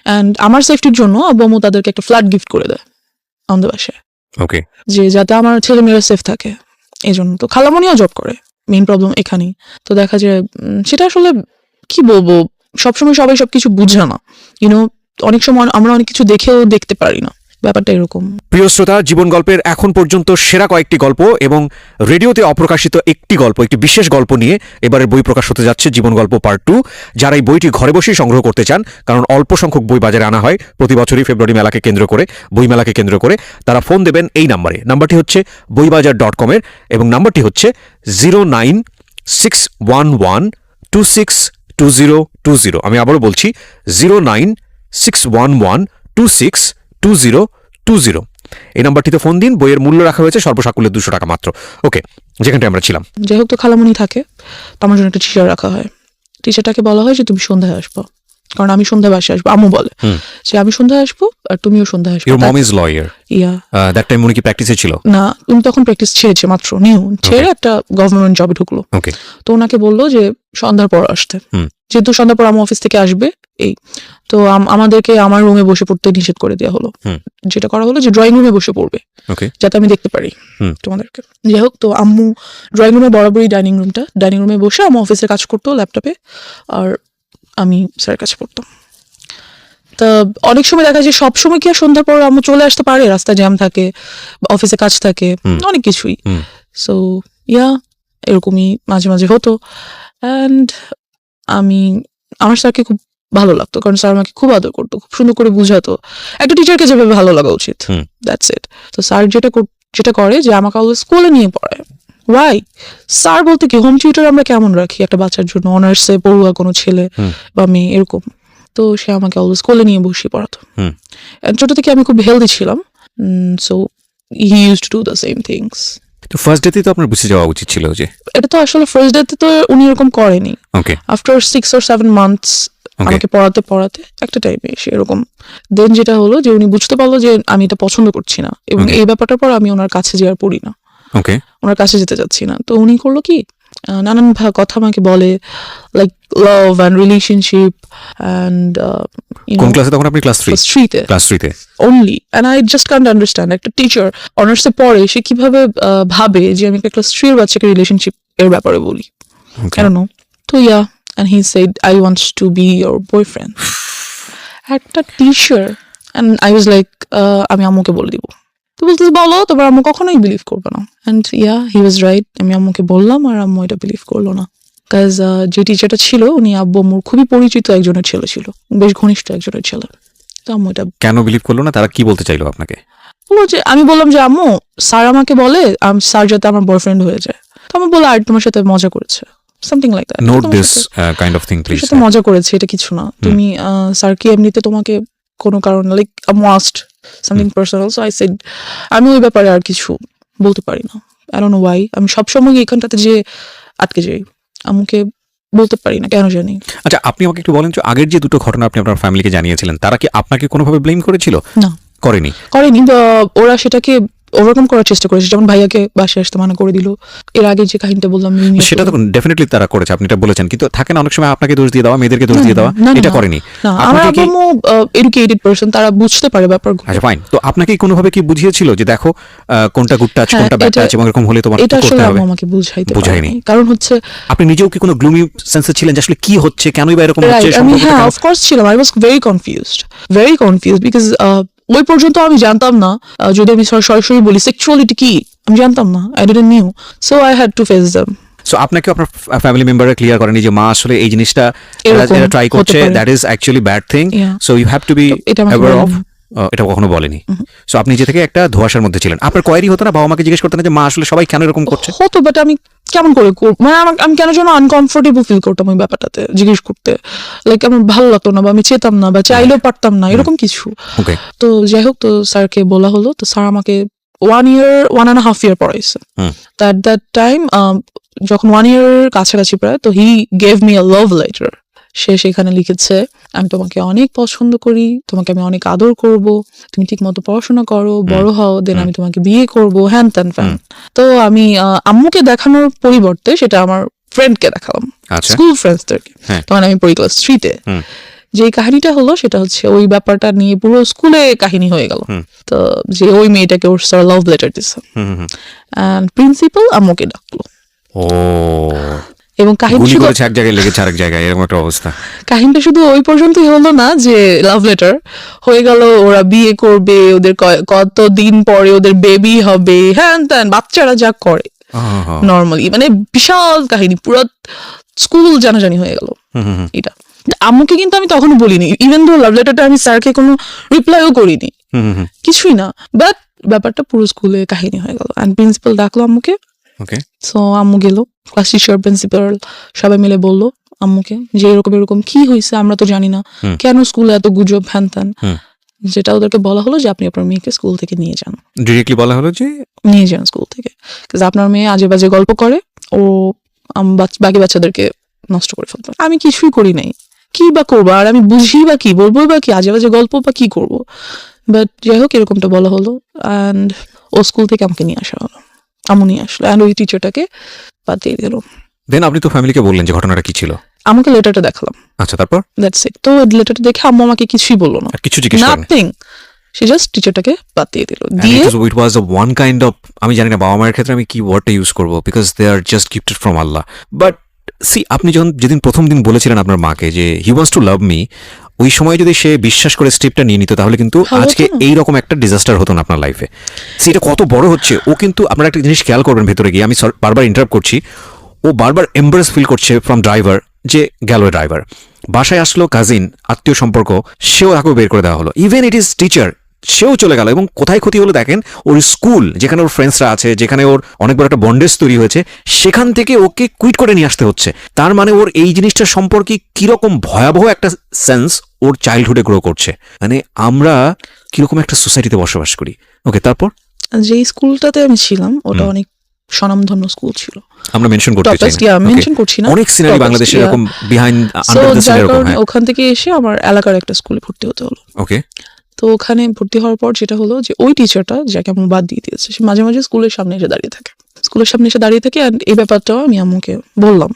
অ্যান্ড আমার সেফটির জন্য আব্বু আম্মু তাদেরকে একটা ফ্ল্যাট গিফট করে দেয় আমাদের বাসায়, ওকে, যে যাতে আমার ছেলে মেয়েরা সেফ থাকে। এই জন্য তো খালামণিও জব করে, মেইন প্রবলেম এখানেই। তো দেখা যায় সেটা আসলে কি বলবো, সবসময় সবাই সবকিছু বুঝে না, ইউনো, অনেক সময় আমরা অনেক কিছু দেখেও দেখতে পারি না, ব্যাপারটা এরকম। প্রিয় শ্রোতা, জীবন গল্পের এখন পর্যন্ত সেরা কয়েকটি গল্প এবং রেডিওতে অপ্রকাশিত একটি গল্প, একটি বিশেষ গল্প নিয়ে এবারে বই প্রকাশ হতে যাচ্ছে জীবন গল্প পার্ট 2। যারা এই বইটি ঘরে বসেই সংগ্রহ করতে চান, কারণ অল্প সংখ্যক বই বাজারে আনা হয় প্রতি বছরই ফেব্রুয়ারি মেলাকে কেন্দ্র করে, বই মেলাকে কেন্দ্র করে, তারা ফোন দেবেন এই নাম্বারে। নাম্বারটি হচ্ছে boibajar.com-এর এবং নাম্বারটি হচ্ছে 09611262020। আমি আবারও বলছি 09611262020। এই নাম্বারটিতে ফোন দিন। বইয়ের মূল্য রাখা হয়েছে সর্বসাকুল্যে 200 টাকা মাত্র। ওকে, যেখানটা আমরা ছিলাম। যাই হোক, তো খালামণি থাকে, তো আমার জন্য একটা টিচার রাখা হয়। টিচারটাকে বলা হয় যে তুমি সন্ধ্যায় আসবো, কারণ আমি সন্ধ্যায় বাসায় আসবো। আম্মু বলে যে আমি সন্ধ্যায় আসবো আর তুমিও সন্ধ্যায় আসবো। Your mom is lawyer. That time উনি কি প্র্যাকটিসে ছিল? না, তুমি তখন প্র্যাকটিস ছেড়েছে, মাত্র নিউ ছেড়ে একটা গভর্নমেন্ট জবে ঢুকলো। ওকে। তো ওনাকে বললো যে সন্ধ্যার পর আসতে, যেহেতু সন্ধ্যার পর আমার অফিস থেকে আসবে। এই তো আমাদেরকে আমার রুমে বসে পড়তে নিষেধ করে দেওয়া হলো। যেটা করা হলো যে ড্রয়িং রুমে বসে পড়বে, যাতে আমি দেখতে পারি তোমাদেরকে। যাই হোক, তো আম্মু ড্রয়িং রুমে বরাবরই ডাইনিং রুমে বসে আমার অফিসের কাজ করতো ল্যাপটপে, আর আমি স্যারের কাছে পড়তাম। তা অনেক সময় দেখা যায়, সবসময় কি আর সন্ধ্যার পর আম্মু চলে আসতে পারে, রাস্তায় জ্যাম থাকে, অফিসে কাজ থাকে, অনেক কিছুই। সো এরকমই মাঝে মাঝে হতো। অ্যান্ড আমার স্যারকে খুব ভালো লাগতো, কারণ স্যার আমাকে খুব আদর করতো, খুব সুন্দর করে বুঝাতো। একটা টিচারকে যেভাবে ভালো লাগা উচিত, দ্যাটস ইট। তো স্যার যেটা করে যে আমাকে অলওয়েজ স্কুলে নিয়ে পড়ায়। ওয়াই? স্যার বলতে কি, হোম টিউটর আমরা কেমন রাখি একটা বাচ্চার জন্য, অনার্সে পড়ুয়া কোনো ছেলে বা মেয়ে এরকম। তো সে আমাকে অলওয়েজ স্কুলে নিয়ে বসিয়ে পড়াতো। ছোট থেকে আমি খুব হেলদি ছিলাম, so he used to do the same things. তো ফার্স্ট ডেতেই তো আপনার বুঝে যাওয়া উচিত ছিল যে এটা তো আসলে ফার্স্ট ডেতে তো উনি এরকম করেনি, ওকে আফটার 6 or 7 months আমাকে পড়াতে পড়াতে একটা টাইমে এসে এরকম দেন যেটা হলো যে উনি বুঝতে পারলো যে আমি এটা পছন্দ করছি না, এবং Okay. এই ব্যাপারটার পর আমি ওনার কাছে যে আর পড়ি না, ওকে ওনার কাছে যেতে চাচ্ছি না। তো উনি করলো কি, নানান কথা আমাকে বলে, like love and relationship and কোন ক্লাসে তখন আপনি ক্লাস 3 স্ট্রিতে ক্লাস 3 তে only, and I just can't understand একটা টিচার অনার্সে পড়ে সে কিভাবে ভাবে যে আমি একটা ক্লাস 3 এর বাচ্চাকে রিলেশনশিপ এর ব্যাপারে বলি, ওকে I don't know. তো and he said I want to be your boyfriend. একটা teacher, and I was like আমি আম্মুকে বলে দিব। তো বলতেছে বলো, তারপর আম্মু কখনোই বিলিভ করবে না, and he was right, আমি আম্মুকে বললাম আর আম্মু এটা বিলিভ করলো না, কাজ যে টিচারটা ছিল উনি আব্বু আম্মুর খুবই পরিচিত একজনের ছেলে ছিল, বেশ ঘনিষ্ঠ একজনের ছেলে। তো আম্মু এটা কেন বিলিভ করলো না, তারা কি বলতে চাইলো আপনাকে? বললো যে, আমি বললাম যে আম্মু স্যার আমাকে বলে স্যার যাতে আমার বয়ফ্রেন্ড হয়ে যায়। তো আমি বললাম আর তোমার সাথে মজা করেছে, something like that, note this kind of thing please. সাথে মজা করেছে, এটা কিছু না, তুমি স্যার কি এমনিতে তোমাকে কোনো কারণে like must something personal, so I said আমি ওই ব্যাপারে আর কিছু বলতে পারি না, আই ডোন্ট নো ওয়াই, আমি সবসময় এখানটাতে যে আটকে যাই, আম্মুকে বলতে পারি না কেন জানি। আচ্ছা, আপনি আমাকে একটু বলেন যে আগের যে দুটো ঘটনা আপনি আপনার ফ্যামিলিকে জানিয়েছিলেন, তারা কি আপনাকে কোনোভাবে ব্লেম করেছিল? না করেনি। করেনি, ওরা সেটাকে ওভারকাম করার চেষ্টা করেছে, যেমন ভাইয়াকে বাসায় আসতে মানা করে দিল, এর আগে যে কাহিনীটা বললাম সেটা তো ডেফিনেটলি তারা করেছে, আপনি এটা বলেছেন, কিন্তু থাকে না অনেক সময় আপনাকে দোষ দিয়ে দেওয়া, মেয়েদেরকে দোষ দিয়ে দেওয়া, এটা করেনি। না, আমার আপনাকে কি- আম্মু এডুকেটেড পারসন, তারা বুঝতে পারে ব্যাপারগুলো। আচ্ছা ফাইন, তো আপনাকে কি কোনোভাবে কি বুঝিয়েছিল যে দেখো কোনটা গুড টাচ হ্যাঁ, কোনটা ব্যাড এটা- টাচ, এবং এরকম হলে তোমার এটা কি করতে আসলে হবে? আম্মু আমাকে বুঝাইতে বুঝায়নি। পারেনি, কারণ হচ্ছে আপনি নিজেও কি কোনো গ্লুমি সেন্সে ছিলেন যে আসলে কি হচ্ছে, কেনই বা এরকম হচ্ছে, রাইট, আমি সম্পর্কটা হ্যাঁ কেন- অফকোর্স ছিলাম, I was very confused because ওই পর্যন্ত আমি জানতাম না, যদি আমি সরাসরি বলি সেক্সুয়ালিটি কি আমি জানতাম না, I didn't new, so I had to face them. So আপনাকে আপনার ফ্যামিলি মেম্বাররা ক্লিয়ার করেনি যে মা আসলে এই জিনিসটা এরকম ট্রাই হতে করছে, পারে। That is actually bad thing, Yeah. So you have to be এটা আমাকে অ্যাওয়্যার অফ। বলেনি। এটা কখনো বলেনি। সো আপনি যে থেকে একটা ধোঁয়াশার মধ্যে ছিলেন, আপনার কোয়ারি হতো না, বাবা মাকে জিজ্ঞেস করতেন না যে মা আসলে সবাই কেন এরকম করছে? হতো, বাট আমি কেমন করে মানে আমি কেন যেন আনকমফোর্টেবল ফিল করতাম ওই ব্যাপারটাতে জিজ্ঞেস করতে, লাইক আমার ভালো লাগতো না, বা আমি চেতাম না, বা চাইলেও পারতাম না, এরকম কিছু। ওকে তো যাই হোক, তো স্যারকে বলা হলো, তো স্যার আমাকে 1.5 year পড়াইছে। তো অ্যাট দ্যাট টাইম যখন 1 year কাছাকাছি প্রায়, তো he gave me a love letter. সে সেখানে লিখেছে, আমি তোমাকে অনেক পছন্দ করি, তোমাকে আমি অনেক আদর করব, তুমি ঠিক মতো পড়াশোনা করো, বড় হও, দেন আমি তোমাকে বিয়ে করব, হ্যান ত্যান ফ্যান। তো আমি আম্মুকে দেখানোর পরিবর্তে সেটা আমার ফ্রেন্ডকে দেখালাম, আচ্ছা স্কুল ফ্রেন্ডসদেরকে। হ্যাঁ। তখন আমি পড়ি ক্লাস 3-তে। যে কাহিনীটা হলো সেটা হচ্ছে ওই ব্যাপারটা নিয়ে পুরো স্কুলে কাহিনী হয়ে গেল, তো যে ওই মেয়েটাকে ওর স্যার লাভ লেটার দিছে, এন্ড প্রিন্সিপাল আম্মুকে ডাকলো, ও এবং কাহিনী গুলি শুধু করেছে এক জায়গায়, লেগেছে আরেক জায়গায়, এরকম একটা অবস্থা। কাহিনীটা শুধু ওই পর্যন্তই হলো না যে লাভ লেটার হয়ে গেল, ওরা বিয়ে করবে, ওদের কত দিন পরে ওদের বেবি হবে, হ্যান ত্যান, বাচ্চারা যা করে নর্মালি, মানে বিশাল কাহিনী, পুরো স্কুল জানাজানি হয়ে গেল এটা। আম্মুকে কিন্তু আমি তখনও বলিনি, ইভেন দো লাভ লেটারটা আমি স্যারকে কোনো রিপ্লাইও করিনি, কিছুই না, বাট ব্যাপারটা পুরো স্কুলে কাহিনী হয়ে গেল, এন্ড প্রিন্সিপাল ডাকলো আম্মুকে। ওকে সো আম্মু গেল, ক্লাস টিচার, প্রিন্সিপাল সবাই মিলে বললো আম্মুকে যে এরকম এরকম কি হয়েছে, আমরা তো জানি না, কেন স্কুলে এত গুজব হ্যান ত্যান। যেটা ওদেরকে বলা হলো যে আপনি আপনার মেয়েকে স্কুল থেকে নিয়ে যান, ডিরেক্টলি বলা হলো যে নিয়ে যান স্কুল থেকে, আপনার মেয়ে আজে বাজে গল্প করে, ও বাকি বাচ্চাদেরকে নষ্ট করে ফেলবে। আমি কিছুই করি নাই, কি বা করবো, আর আমি বুঝি বা কি বলবো, বা কি আজে বাজে গল্প বা কি করবো, বাট যাই হোক এরকমটা বলা হলো, অ্যান্ড ও স্কুল থেকে আমাকে নিয়ে আসা হলো, আম্মু নিয়ে আসলো, অ্যান্ড ওই টিচারটাকে বাদ দিয়ে দিল। দেন আপনি তো ফ্যামিলিকে বললেন যে ঘটনাটা কি ছিল? আমাকে লেটারটা দেখালাম, আচ্ছা তারপর দ্যাটস ইট। তো লেটারটা দেখে আম্মু আমাকে কিছুই বললো না, আর কিছু জিজ্ঞেস করেন? নাথিং, সে জাস্ট টিচারটাকে বাদ দিয়ে দিল, দিয়ে ইট ওয়াজ আ ওয়ান কাইন্ড অফ, আমি জানি না বাবা মায়ের ক্ষেত্রে আমি কি ওয়ার্ডটা ইউজ করবো, because they are just gifted from Allah. But see, আপনি যেদিন প্রথম দিন বলেছিলেন আপনার মাকে যে he wants to love me, ওই সময় যদি সে বিশ্বাস করে স্টেপটা নিয়ে নিত, তাহলে কিন্তু ভালো হতো আজকে না। এইরকম একটা ডিজাস্টার হতো না আপনার লাইফে। সেটা কত বড় হচ্ছে, ও কিন্তু আপনারা একটা জিনিস খেয়াল করবেন ভেতরে গিয়ে, আমি বারবার ইন্টারাপ্ট করছি, ও বারবার এম্বারেস ফিল করছে ফ্রম ড্রাইভার, যে গেল ড্রাইভার, বাসায় আসলো কাজিন, আত্মীয় সম্পর্ক, সেও তাকে বের করে দেওয়া হলো, ইভেন ইট ইজ টিচার, সেও চলে গেল। এবং কোথায় ক্ষতি হলো দেখেন, ওর স্কুল যেখানে ওর ফ্রেন্ডসরা আছে, যেখানে ওর অনেক বড় একটা বন্ডেজ তৈরি হয়েছে, সেখান থেকে ওকে কুইট করে নিয়ে আসতে হচ্ছে। তার মানে ওর এই জিনিসটা সম্পর্কে কিরকম ভয়াবহ একটা সেন্স ওর চাইল্ডহুডে গ্রো করছে। মানে আমরা কিরকম একটা সোসাইটিতে বসবাস করি। ওকে, তারপর যে স্কুলটাতে আমি ছিলাম ওটা অনেক স্বনামধন্য স্কুল ছিল, আমরা মেনশন করতে চাই টপেস্ট, না মেনশন করছি না, অনেক সিনারি Topest, বাংলাদেশে yeah. এরকম behind So, under the scene যার এরকম কারণে হ্যাঁ ওখান থেকে এসে আমার এলাকার একটা স্কুলে ভর্তি হতে হলো। ওকে তো ওখানে ভর্তি হওয়ার পর যেটা হলো যে ওই টিচারটা যাকে আমি বাদ দিয়ে দিয়েছে সে মাঝে মাঝে স্কুলের সামনে এসে দাঁড়িয়ে থাকে, অ্যান্ড এই ব্যাপারটাও আমি আম্মুকে বললাম।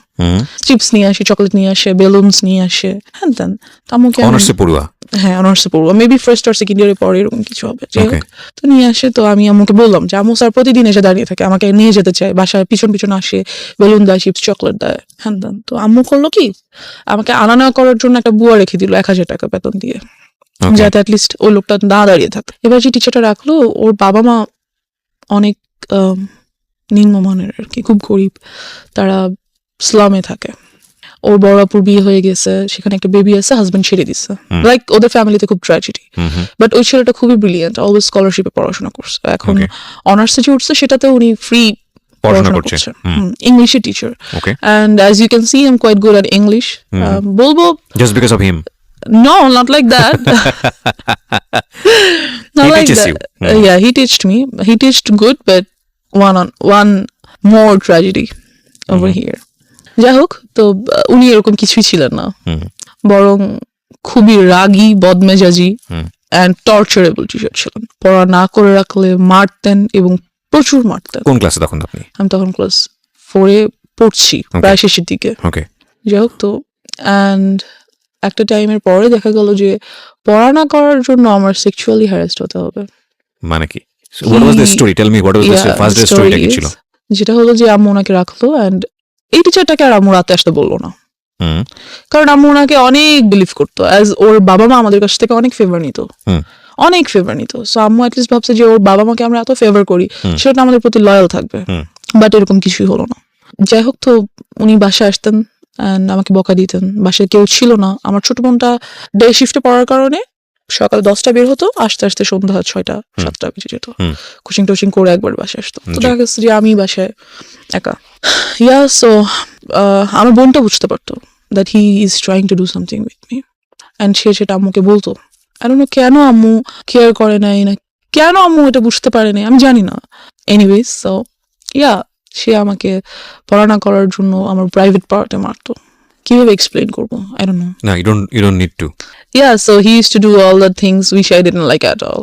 চিপস নিয়ে আসে, চকলেট নিয়ে আসে, বেলুনস নিয়ে আসে, হ্যাঁ দেন আম্মুকে অনার্সে পড়ুয়া হ্যাঁ অনার্সে পড়বো, মেবি ফার্স্ট আর সেকেন্ড ইয়ারে পরে এরকম কিছু হবে, যাই হোক। Okay. তো নিয়ে আসে, তো আমি আম্মুকে বললাম যে আম্মু স্যার প্রতিদিন এসে দাঁড়িয়ে থাকে, আমাকে নিয়ে যেতে চায় বাসায়, পিছন পিছন আসে, বেলুন দেয়, চিপস চকলেট দেয়, হ্যাঁ দেন। তো আম্মু করলো কি, আমাকে আনা নেওয়া করার জন্য একটা বুয়া রেখে দিল 1,000 টাকা বেতন দিয়ে, Okay. যাতে অ্যাটলিস্ট ওই লোকটা না দাঁড়িয়ে থাকে। এবার যে টিচারটা রাখলো ওর বাবা মা অনেক নিম্নমানের আর কি, খুব গরিব, তারা স্লামে থাকে। ওর বড় আপুর বিয়ে হয়ে গেছে, সেখানে একটা বেবি আছে, হাজবেন্ড ছেড়ে দিচ্ছে, লাইক ওদের ফ্যামিলিতে খুব ট্র্যাজেডি। বাট ওই ছেলেটা খুবই ব্রিলিয়েন্ট, অলওয়েজ স্কলারশিপে পড়াশোনা করছে, এখন Okay. অনার্সে যে উঠছে সেটাতে উনি ফ্রি পড়াশোনা পড়াশোনা করছে করছে, ইংলিশের teacher. Okay and as you can see I am quite good at English. বলবো just because of him no, not like that. Not He like teaches that. you. Yeah, he teached me. He teached good, but one more tragedy over here. যাই হোক, তো উনি এরকম কিছুই ছিলেন না, বরং খুবই রাগী, বদমেজাজি অ্যান্ড টর্চারেবল টিচার ছিলেন। পড়া না করে রাখলে মারতেন, এবং প্রচুর মারতেন। কোন ক্লাসে তখন আপনি আমি তখন ক্লাস 4-এ পড়ছি, প্রায় শেষের দিকে। ওকে যাই হোক, তো অ্যান্ড একটা টাইমের পরে দেখা গেল যে পড়া না করার জন্য আমার সেক্সুয়ালি হ্যারাসড হতে হবে। মানে কি what was the story tell me what was the first day স্টোরিটা কি ছিল? যেটা হলো যে আম্মু ওনাকে রাখলো, অ্যান্ড এই টিচারটাকে আর আম্মু রাতে আসতে বললো না, কারণ আম্মু ওনাকে অনেক বিলিভ করতো, অ্যাজ ওর বাবা মা আমাদের কাছ থেকে অনেক ফেভার নিত, অনেক ফেভার নিত। সো আম্মু অ্যাটলিস্ট ভাবছে যে ওর বাবা মাকে আমরা এত ফেভার করি, সেটা আমাদের প্রতি লয়াল থাকবে। বাট এরকম কিছুই হলো না। যাই হোক, তো উনি বাসায় আসতেন অ্যান্ড আমাকে বকা দিতেন। বাসায় কেউ ছিল না, আমার ছোট বোনটা ডে শিফটে পড়ার কারণে সকাল 10টা বের হতো, আস্তে আস্তে সন্ধ্যা 6টা-7টা বেজে যেত। কোচিং টোচিং করে একবার বাসায় আসতো, তো দেখা গেছে যে আমি বাসায় একা। সো আমার বোনটা বুঝতে পারতো that he is trying to do something with me, and সে সেটা আম্মুকে বলতো। আই ডোন্ট নো কেন আম্মু কেয়ার করে নাই, না কেন আম্মু এটা বুঝতে পারে নাই, আমি জানি না। এনিওয়েজ, সো সে আমাকে পড়াশোনা করার জন্য আমার প্রাইভেট পার্টে মারতো। কিভাবে এক্সপ্লেইন করবো, আই ডোন্ট নো। না, you don't need to. So he used to do all the things which I didn't like at all.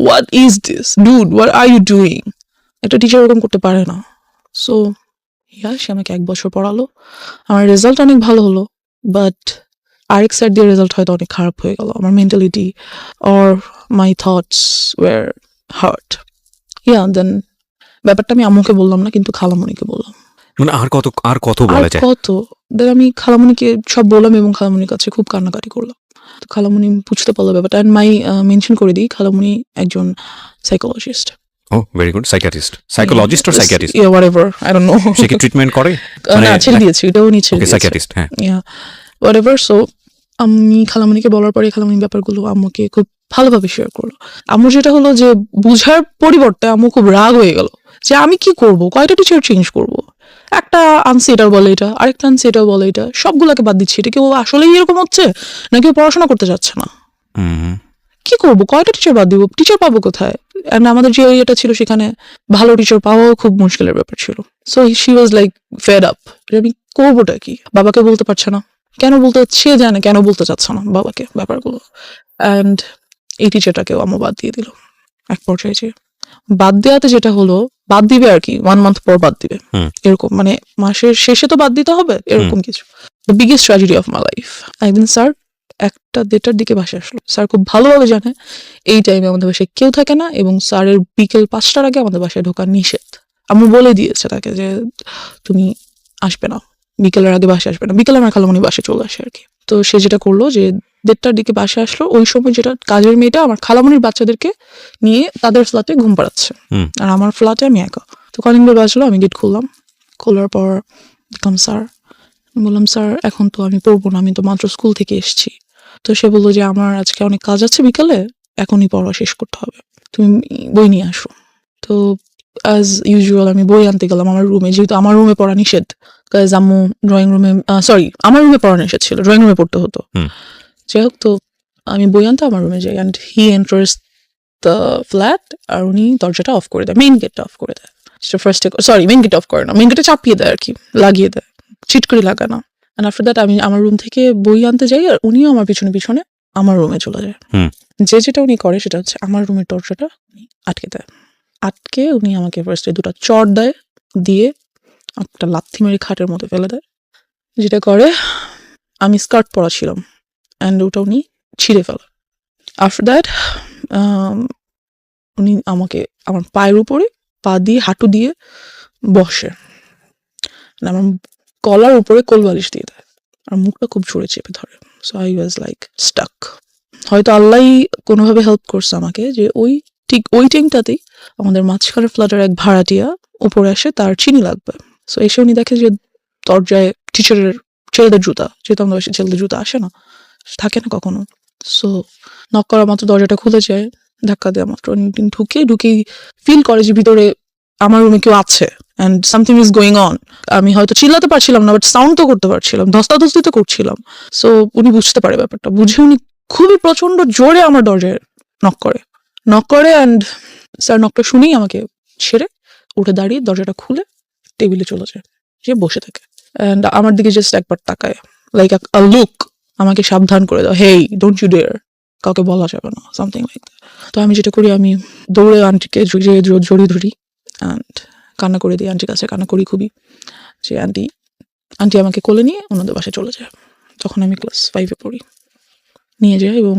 What is this? Dude, what are you doing? একটা teacher এরকম করতে পারে না। So সে আমাকে 1 বছর পড়ালো, আমার result অনেক ভালো হলো, বাট আরেক সাইড দিয়ে রেজাল্ট হয়তো অনেক খারাপ হয়ে গেল। আমার mentality or my thoughts were hurt. Then ব্যাপারটা আমি আম্মুকে বললাম না, কিন্তু খালামণিকে বললাম। মানে আর কত বলা যায়? দেন আমি খালামণিকে সব বললাম, এবং খালামণির কাছে খুব কান্নাকাটি করলাম। তো খালামণি বুঝতে পারলো ব্যাপারটা, অ্যান্ড মেনশন করে দিই, খালামণি একজন psychologist. Very good. Psychologist or psychiatrist? whatever, I don't know. সে কি ট্রিটমেন্ট করে? না, ছেড়ে দিয়েছি, এটাও নিয়ে ছেড়ে দিয়েছি। সাইকিয়াট্রিস্ট, হ্যাঁ। whatever. সো আমি খালামণিকে বলার পরে খালামণি ব্যাপারগুলো আম্মুকে খুব ভালোভাবে শেয়ার করলো। আম্মু যেটা হলো যে বুঝার পরিবর্তে আম্মু খুব রাগ হয়ে গেল যে আমি কি করব, কয়টা টিচার চেঞ্জ করব, একটা আনছি এটাও বলে এটা, আরেকটা আনছি এটাও বলে এটা, সবগুলোকে বাদ দিচ্ছি, এটা কেউ আসলেই এরকম হচ্ছে নাকি পড়াশোনা করতে যাচ্ছে না, কি করব, কয়টা টিচার বাদ দিব, টিচার পাবো কোথায়? অ্যান্ড আমাদের যে এরিয়াটা ছিল সেখানে ভালো টিচার পাওয়াও খুব মুশকিলের ব্যাপার ছিল। So she was like fed up, আমি করবোটা কি? বাবাকে বলতে পারছে না, কেন বলতে, সে জানে কেন বলতে চাচ্ছে না বাবাকে ব্যাপারগুলো। অ্যান্ড এই টিচারটাকেও আম্মু বাদ দিয়ে দিল এক পর্যায়ে। যে বাদ দেওয়াতে যেটা হলো, বাদ দিবে আর কি 1 মান্থ পর বাদ দিবে, এরকম, মানে মাসের শেষে তো বাদ দিতে হবে, এরকম কিছু। The biggest tragedy of my life. একদিন স্যার 1টা-1:30টার দিকে বাসায় আসলো। স্যার খুব ভালোভাবে জানে এই টাইমে আমাদের বাসায় কেউ থাকে না, এবং স্যারের বিকেল 5টার আগে আমাদের বাসায় ঢোকা নিষেধ। আম্মু বলে দিয়েছে তাকে যে তুমি আসবে না, বিকেলের আগে বাসায় আসবে না। বিকেলে আমার খালামণি বাসায় চলে আসে আর কি। তো সে যেটা করলো যে 1:30টার দিকে বাসায় আসলো, ওই সময় যেটা কাজের মেয়েটা আমার খালামণির বাচ্চাদেরকে নিয়ে তাদের ফ্ল্যাটে ঘুম পাড়াচ্ছে, আর আমার ফ্ল্যাটে আমি একা। তো কলিং বেল বাজলো, আমি গেট খুললাম। খোলার পর দেখলাম স্যার। বললাম স্যার এখন তো আমি পড়বো না, আমি তো মাত্র স্কুল থেকে এসেছি। তো সে বললো যে আমার আজকে অনেক কাজ আছে বিকালে, এখনই পড়া শেষ করতে হবে, তুমি বই নিয়ে আসো। তো অ্যাজ ইউজুয়াল আমি বই আনতে গেলাম আমার রুমে, যেহেতু আমার রুমে পড়া নিষেধ, কাজ আম্মু ড্রয়িং রুমে, আমার রুমে পড়া নিষেধ ছিল, ড্রয়িং রুমে পড়তে হতো। যাই হোক, তো আমি বই আনতে আমার রুমে যাই, and he enters the flat, আর উনি দরজাটা অফ করে দেয়, মেইন গেটটা অফ করে দেয়। ফার্স্টে সরি মেইন গেট অফ করে না, মেইন গেটে চাপিয়ে দেয় আর কি, লাগিয়ে দেয়, চিট করে লাগানো। অ্যান্ড আফটার দ্যাট আমি আমার রুম থেকে বই আনতে যাই, আর উনিও আমার পিছনে পিছনে আমার রুমে চলে যায়। যেটা উনি করে সেটা হচ্ছে আমার রুমের দরজাটা আটকে দেয়। আটকে উনি আমাকে ফার্স্টে 2টা চড় দেয়, দিয়ে একটা লাথি মেরে খাটের মধ্যে ফেলে দেয়। যেটা করে, আমি স্কার্ট পরা ছিলাম অ্যান্ড ওটা উনি ছিঁড়ে ফেলে। আফটার দ্যাট উনি আমাকে আমার পায়ের উপরে পা দিয়ে হাঁটু দিয়ে বসে, আমার কলার উপরে কোলবালিশ দিয়ে দেয়, আর মুখটা খুব জোরে চেপে ধরে। So I was like stuck. হয়তো আল্লাহই কোনোভাবে হেল্প করছে আমাকে, যে ঠিক ওই টাইমটাতেই আমাদের মাঝখানের ফ্ল্যাটের এক ভাড়াটিয়া উপরে আসে, তার চিনি লাগবে। সো এসে উনি দেখে যে দরজায় টিচারের ছেলেদের জুতা, যেহেতু আমাদের বাসায় ছেলেদের জুতা আসে না, থাকে না কখনো। সো নক করা মাত্র দরজাটা খুলে যায়, ধাক্কা দেওয়া মাত্র উনি ঢুকেই ফিল করে যে ভিতরে আমার রুমে কেউ আছে and something is going on. আমি হয়তো চিল্লাতে পারছিলাম না, বাট সাউন্ড তো করতে পারছিলাম, ধস্তাধস্তি তো করছিলাম। সো উনি বুঝতে পারে ব্যাপারটা, বুঝে উনি খুবই প্রচন্ড জোরে আমার দরজায় নক করে অ্যান্ড স্যার নকটা শুনেই আমাকে ছেড়ে উঠে দাঁড়িয়ে দরজাটা খুলে টেবিলে চলে যায়, যে বসে থাকে অ্যান্ড আমার দিকে জাস্ট একবার তাকায়, লাইক আ লুক, আমাকে সাবধান করে দাও, হেই ডোন্ট ইউ ডেয়ার, কাউকে বলা যাবে না, সামথিং লাইক দ্যাট। তো আমি যেটা করি, আমি দৌড়ে আন্টিকে জড়িয়ে ধরি অ্যান্ড কান্না করে দিই, আন্টির কাছে কান্না করি খুবই, যে আন্টি আমাকে কোলে নিয়ে ওনাদের বাসায় চলে যায়। তখন আমি ক্লাস 5-এ পড়ি। নিয়ে যায় এবং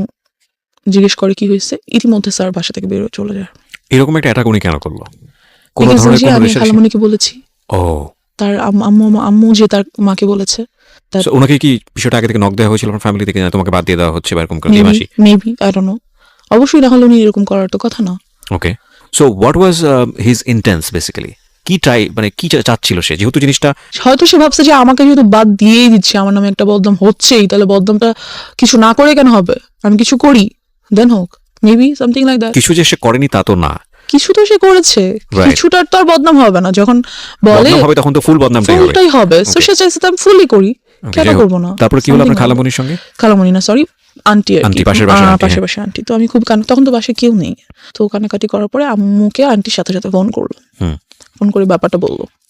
জিজ্ঞেস করে কি হয়েছে, ইতিমধ্যে স্যার বাসা থেকে বেরোয় চলে যায়। এরকম একটা অ্যাটাক উনি কেন করলো? কোন Because ধরনের ওই যে আমি খালামণিকে বলেছি, ও তার আম্মু যে তার মাকে বলেছে, So, ওনাকে কি বিষয়টা আগে থেকে নক দেওয়া হয়েছিল আপনার ফ্যামিলি থেকে, না তোমাকে বাদ দিয়ে দেওয়া হচ্ছে বা এরকম করে মাসি? মেবি আই ডোন্ট নো, অবশ্যই না হলে উনি এরকম করার তো কথা না। Okay, so what was his intents basically? কি চাচ্ছিল সে, যেহেতু জিনিসটা হয়তো সে ভাবছে যে আমাকে যেহেতু বাদ দিয়েই দিচ্ছে, আমার নামে একটা বদনাম হচ্ছেই, তাহলে বদনামটা কিছু না করে কেন হবে, আমি কিছু করি দেন হোক, মেবি সামথিং লাইক দ্যাট। কিছু যে সে করেনি তা তো না, কিছু তো সে করেছে, Right. কিছুটার তো আর বদনাম হবে না, যখন বলে বদনাম হবে তখন তো ফুল বদনামটাই হবে। ফুলটাই হবে। সো সে চাইছে তো আমি ফুলই করি, Okay, কেন যাই হোক। করবো না। তারপরে কি হলো আপনার Something like খালামণির সঙ্গে? that. খালামণি না, সরি আন্টি, আন্টি, পাশের বাসার আন্টি, পাশের বাসার আন্টি। তো আমি খুব তখন তো বাসায় কেউ নেই, তো কান্নাকাটি করার পরে আম্মুকে আন্টির সাথে সাথে ফোন করলো, ফোন করে ব্যাপারটা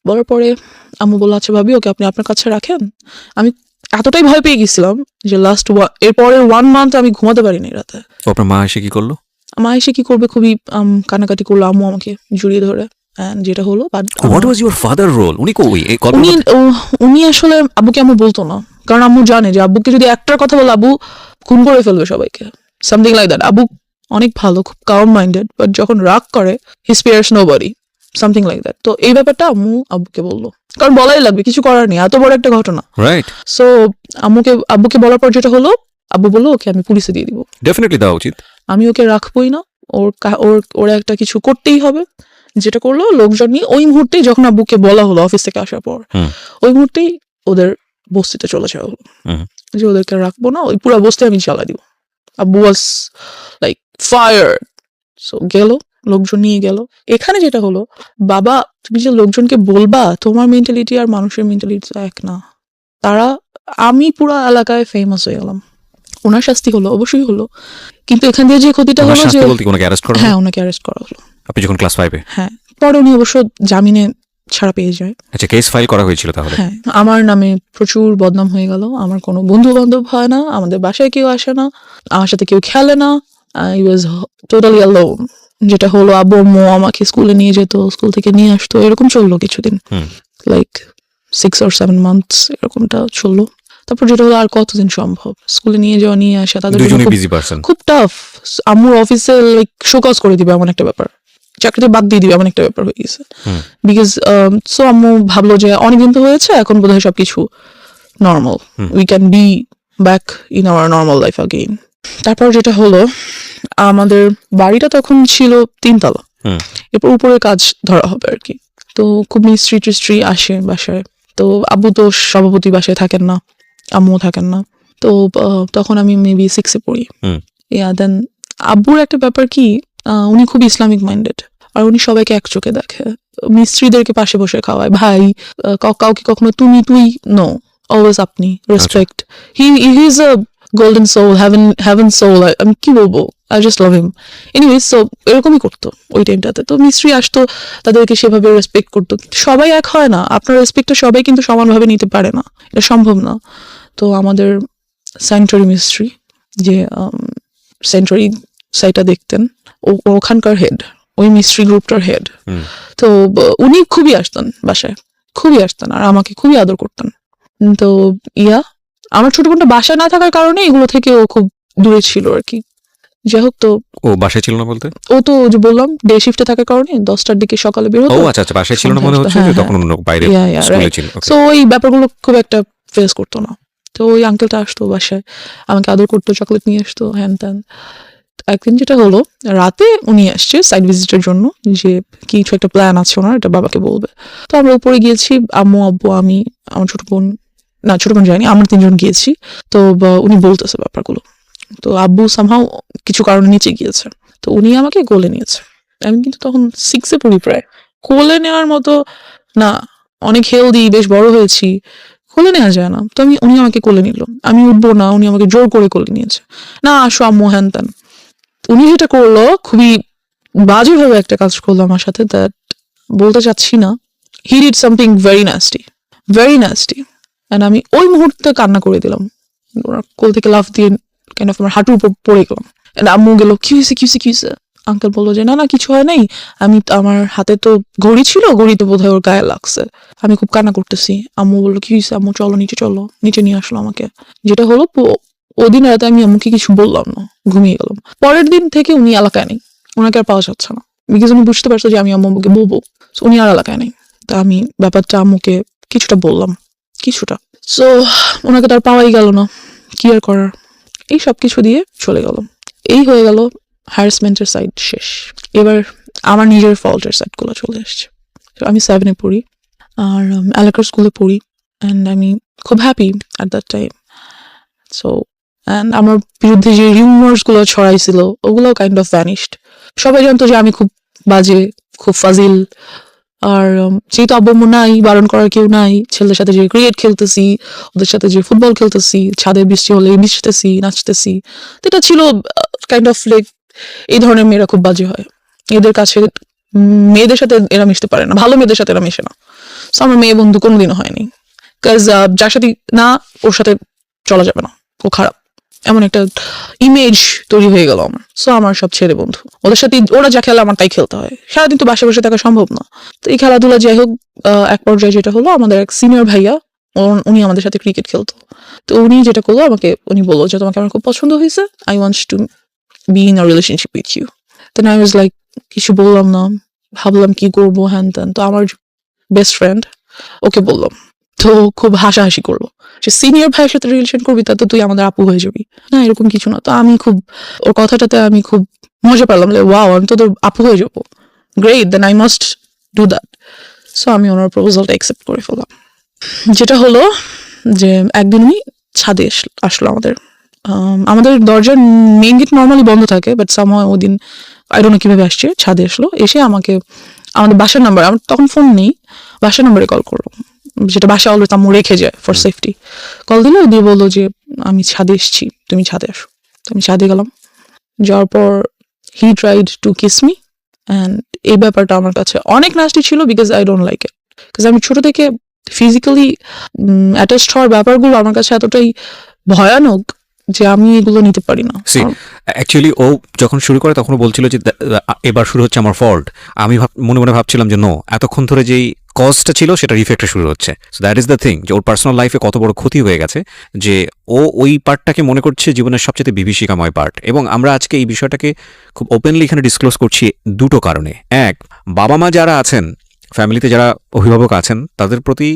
বলার পরে আম্মু বললো, আচ্ছা ভাবি, ওকে আপনি আপনার কাছে রাখেন। আমি এতটাই ভয় পেয়ে গেছিলাম যে এরপরে 1 মান্থ আমি ঘুমাতে পারিনি রাতে। তো আপনার মা এসে কি করলো? মা এসে কি করবে, খুবই কান্নাকাটি করলো, আম্মু আমাকে জড়িয়ে ধরে, and যেটা হলো what was your father role? উনি কই এই কথা? উনি আসলে আব্বুকে আম্মু বলতো না, কারণ আম্মু জানে যে আব্বুকে যদি একটার কথা বলে আব্বু খুন করে ফেলবে সবাইকে, সামথিং লাইক দ্যাট। আব্বু অনেক ভালো, খুব কাম মাইন্ডেড, বাট যখন রাগ করে হি spares nobody, something like that. তো এই ব্যাপারটা আম্মু আব্বুকে বললো, কারণ বলাই লাগবে, কিছু করার নেই, এত বড় একটা ঘটনা, রাইট? সো আব্বুকে বলার পর যেটা হলো, আব্বু বললো ওকে আমি পুলিশে দিয়ে দিব, ডেফিনেটলি দেওয়া উচিত, আমি ওকে রাখবোই না, ওর একটা কিছু করতেই হবে। যেটা করলো, লোকজন নিয়ে ওই মুহূর্তেই, যখন আব্বুকে বলা হলো অফিস থেকে আসার পর, ওই মুহূর্তেই ওদের বস্তিতে চলে যাওয়া হলো, যে ওদেরকে রাখবো না, ওই পুরো বস্তি আমি জ্বালা দিব। আব্বু ওয়াজ লাইক ফায়ার। সো গেল, লোকজন নিয়ে গেল। এখানে যেটা হলো, বাবা তুমি যে লোকজনকে বলবা, তোমার মেন্টালিটি আর মানুষের মেন্টালিটি এক না। আমি পুরো এলাকায় ফেমাস হয়ে গেলাম। ওনার শাস্তি হলো, অবশ্যই হলো, কিন্তু এখান দিয়ে যে ক্ষতিটা হলো যে, হ্যাঁ ওনাকে অ্যারেস্ট করা হলো। আপনি যখন ক্লাস 5-এ? হ্যাঁ, পরে উনি অবশ্য জামিনে ছাড়া পেয়ে যায়। আচ্ছা, কেস ফাইল করা হয়েছিল তাহলে? হ্যাঁ, আমার নামে প্রচুর বদনাম হয়ে গেল, আমার কোনো বন্ধু বান্ধব হয় না, আমাদের বাসায় কেউ আসে না, আমার সাথে কেউ খেলে না, আই ওয়াজ টোটালি অ্যালোন। যেটা হলো, আব্বু আম্মু আমাকে স্কুলে নিয়ে যেত, স্কুল থেকে নিয়ে আসতো, এরকম চললো কিছুদিন, লাইক 6 or 7 months এরকমটা চললো। তারপর যেটা হলো, আর কতদিন সম্ভব স্কুলে নিয়ে যাওয়া, নিয়ে আসা, তাদের খুব টাফ। আম্মুর অফিসে লাইক শোকজ করে দিবে এমন একটা ব্যাপার, চাকরিতে বাদ দিয়ে দিবে এমন একটা ব্যাপার হয়ে গেছে। বিকজ সো আম্মু ভাবলো যে অনেকদিন তো হয়েছে, এখন বোধহয় সবকিছু normal, we can be back in our normal life again. তারপর যেটা হলো, আমাদের বাড়িটা তখন ছিল 3 তলা, এরপর উপরে কাজ ধরা হবে আর কি। তো খুব মিস্ত্রি আসে বাসায়, তো আব্বু তো সভাপতি বাসায় থাকেন না, আম্মুও থাকেন না। তো তখন আমি মেবি 6-এ পড়ি। দেন আব্বুর একটা ব্যাপার কি, উনি খুব ইসলামিক মাইন্ডেড, আর উনি সবাইকে এক চোখে দেখে, মিস্ত্রিদেরকে পাশে বসে খাওয়ায়, ভাই কাউকে কখনো তুই নো, অলওয়েজ আপনি, respect. He is golden soul, heaven soul, আমি কি বলবো, I just love him. Anyways, so এরকমই করতো ওই টাইমটাতে। তো মিস্ত্রি আসতো, তাদেরকে সেভাবে রেসপেক্ট করতো। সবাই এক হয় না, আপনার রেসপেক্টটা সবাই কিন্তু সমানভাবে নিতে পারে না, এটা সম্ভব না। তো আমাদের স্যানিটারি মিস্ত্রি, যে স্যানিটারি সাইটটা দেখতেন, ওখানকার হেড, ওই মিস্ত্রি গ্রুপটার হেড। তো উনি খুবই আসতেন বাসায়, খুবই আসতেন, আর আমাকে খুবই আদর করতেন। তো আমার ছোট বোনটা বাসায় না থাকার কারণে এগুলো থেকে ও খুব দূরে ছিল আর কি। যাই হোক, তো ও বাসায় ছিল না বলতে? ও তো যে বললাম ডে শিফটে থাকার কারণে 10টার দিকে সকালে বের ও হতো। আচ্ছা আচ্ছা, বাসায় ছিল না সন্ধ্যায় মনে আসতো। হচ্ছে, হ্যাঁ, যে তখন হ্যাঁ। অন্য বাইরে Yeah, yeah, স্কুলে right. ছিল। Okay. সো ওই ব্যাপারগুলো খুব একটা ফেস করতো না। তো ওই আঙ্কেলটা আসতো বাসায়, আমাকে আদর করতো, চকলেট নিয়ে আসতো, হ্যান ত্যান। একদিন যেটা হলো, রাতে উনি আসছে সাইড ভিজিটের জন্য, যে কিছু একটা প্ল্যান আছে ওনার, এটা বাবাকে বলবে। তো আমরা উপরে গিয়েছি, আম্মু, আব্বু, আমি, আমার ছোট বোন, না ছোট বোন যায়নি, আমরা 3জন গিয়েছি। তো উনি বলতেছে ব্যাপারগুলো। তো আব্বু সামহাও কিছু কারণে নিচে গিয়েছে, তো উনি আমাকে কোলে নিয়েছে। আমি কিন্তু তখন 6-এ পড়ি প্রায়। কোলে নেওয়ার মতো না, অনেক হেলদি, বেশ বড় হয়েছি, কোলে নেওয়া যায় না। তো উনি আমাকে কোলে নিল, আমি উঠবো না, উনি আমাকে জোর করে কোলে নিয়েছে। না, আসো আম্মু, হ্যান ত্যান। উনি যেটা করলো, খুবই বাজেভাবে একটা কাজ করলো আমার সাথে, দ্যাট বলতে চাচ্ছি না। He did something very nasty, very nasty. And আমি ওই মুহূর্তে কান্না করে দিলাম, ওনার কোল থেকে লাফ দিয়ে কেন আমার হাঁটুর উপর পড়ে গেলাম। And আম্মু গেল, কি হয়েছে, কি হয়েছে, কি হয়েছে? আঙ্কেল বললো যে না কিছু হয় নাই, আমার হাতে তো ঘড়ি ছিল, ঘড়িতে বোধহয় ওর গায়ে লাগছে। আমি খুব কান্না করতেছি। আম্মু বললো কি হয়েছে, আম্মু চলো নিচে, চলো নিচে নিয়ে আসলো আমাকে। যেটা হলো, ওদিন রাতে আমি আম্মুকে কিছু বললাম না, ঘুমিয়ে গেলাম। পরের দিন থেকে উনি এলাকায় নেই, ওনাকে আর পাওয়া যাচ্ছে না, বিকজ উনি বুঝতে পারছো যে আমি আম্মুকে বলবো। So, উনি আর এলাকায় নেই। তা আমি ব্যাপারটা আম্মুকে কিছুটা বললাম, কিছুটা। সো ওনাকে তার পাওয়াই গেল না, কি আর করার। এই সব কিছু দিয়ে চলে গেল। এই হয়ে গেল হ্যারাসমেন্টের সাইড শেষ। এবার আমার নিজের ফল্টের সাইডগুলো চলে আসছে। তো আমি 7-এ পড়ি, আর এলাকার স্কুলে পড়ি, অ্যান্ড আমি খুব happy at that time. So and আমার বিরুদ্ধে যে রিউমার্সগুলো ছড়াইছিল, ওগুলো কাইন্ড অফ ভ্যানিশড। সবাই জানতো যে আমি খুব বাজে, খুব ফাজিল। আর যেহেতু আব্বু নাই, বারণ করার কেউ নাই, ছেলেদের সাথে যে ক্রিকেট খেলতেছি, ওদের সাথে যে ফুটবল খেলতেছি, ছাদে বৃষ্টি হলে মিশতেছি, নাচতেছি, তো এটা ছিল কাইন্ড অফ লাইক, এই ধরনের মেয়েরা খুব বাজে হয়। এদের কাছে মেয়েদের সাথে এরা মিশতে পারে না, ভালো মেয়েদের সাথে এরা মেশে না। সো আমার মেয়ে বন্ধু কোনোদিনও হয়নি, কাজ যার সাথে না, ওর সাথে চলা যাবে না, ও খারাপ, এমন একটা ইমেজ তৈরি হয়ে গেল আমার। সো আমার সব ছেলে বন্ধু, ওদের সাথে ওরা যা খেলে আমার তাই খেলতে হয়, সারাদিন তো বাসে বসে থাকা সম্ভব না। তো এই খেলাধুলা, যাই হোক, এক পর্যায়ে যেটা হলো, আমাদের এক সিনিয়র ভাইয়া, উনি আমাদের সাথে ক্রিকেট খেলতো। তো উনি যেটা করলো, উনি বললো যে তোমাকে আমার খুব পছন্দ হয়েছে, I want to be in a relationship with you. Then I was like, কিছু বললাম না, ভাবলাম কি করবো, হ্যান ত্যান। তো আমার বেস্ট ফ্রেন্ড, ওকে বললাম। তো খুব হাসাহাসি করলো, যে সিনিয়র ভাইয়ের সাথে রিলেশন করবি, তা তো তুই আমাদের আপু হয়ে যাবি। না, এরকম কিছু না। তো আমি খুব, ওর কথাটাতে আমি খুব মজা পেলাম, ওয়াও, আমি তো তোর আপু হয়ে যাবো, great, then I must do that. So আমি ওনার প্রপোজালটা অ্যাকসেপ্ট করে ফেললাম। যেটা হলো যে একদিন উনি ছাদে আসলো আমাদের দরজার মেইন গেট নর্মালি বন্ধ থাকে, বাট সামহাউ ওদিন আই ডোন্ট নো কিভাবে আসছে, ছাদে আসলো, এসে আমাকে আমাদের বাসার নাম্বার, আমার তখন ফোন নেই, বাসার নাম্বারে কল করলো, যেটা বাসা অলরেডি আম্মু রেখে যায় ফর সেফটি। কল দিল, দিয়ে বললো যে আমি ছাদে এসেছি, তুমি ছাদে আসো। তো আমি ছাদে গেলাম, যাওয়ার পর he tried to kiss me, and এই ব্যাপারটা আমার কাছে অনেক নাস্টি ছিল, because I don't like it. Because আমি ছোট থেকে ফিজিক্যালি অ্যাটাচড হওয়ার ব্যাপারগুলো আমার কাছে এতটাই ভয়ানক যে আমি এগুলো নিতে পারি না। অ্যাকচুয়ালি ও যখন শুরু করে তখন বলছিল যে এবার শুরু হচ্ছে আমার ফল্ট। আমি মনে মনে ভাবছিলাম যে নো, এতক্ষণ ধরে যেই কজটা ছিল সেটার ইফেক্টটা শুরু হচ্ছে। So that is the thing, যে ওর পার্সোনাল লাইফে কত বড় ক্ষতি হয়ে গেছে, যে ও ওই পার্টটাকে মনে করছে জীবনের সবচেয়ে বিভীষিকাময় পার্ট। এবং আমরা আজকে এই বিষয়টাকে খুব ওপেনলি এখানে ডিসক্লোজ করছি দুটো কারণে। এক, বাবা মা যারা আছেন, ফ্যামিলিতে যারা অভিভাবক আছেন, তাদের প্রতি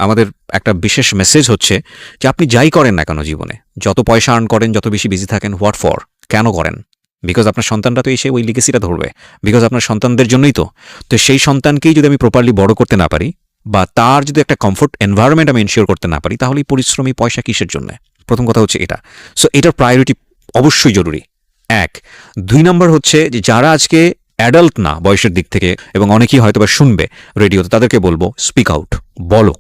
আমাদের একটা বিশেষ মেসেজ হচ্ছে যে আপনি যাই করেন না কেন জীবনে, যত পয়সা আর্ন করেন, যত বেশি বিজি থাকেন, হোয়াট ফর, কেন করেন? বিকজ আপনার সন্তানরা তো এসে ওই লিগেসিটা ধরবে, বিকজ আপনার সন্তানদের জন্যই তো। তো সেই সন্তানকেই যদি আমি প্রপারলি বড় করতে না পারি, বা তার যদি একটা কমফোর্ট এনভায়রনমেন্ট আমি এনশিওর করতে না পারি, তাহলে পরিশ্রমী পয়সা কিসের জন্য? প্রথম কথা হচ্ছে এটা। সো এটার প্রায়োরিটি অবশ্যই জরুরি, এক। 2 নম্বর হচ্ছে যে যারা আজকে অ্যাডাল্ট না বয়সের দিক থেকে, এবং অনেকেই হয়তো বা শুনবে রেডিওতে, তাদেরকে বলবো স্পিক আউট, বলো।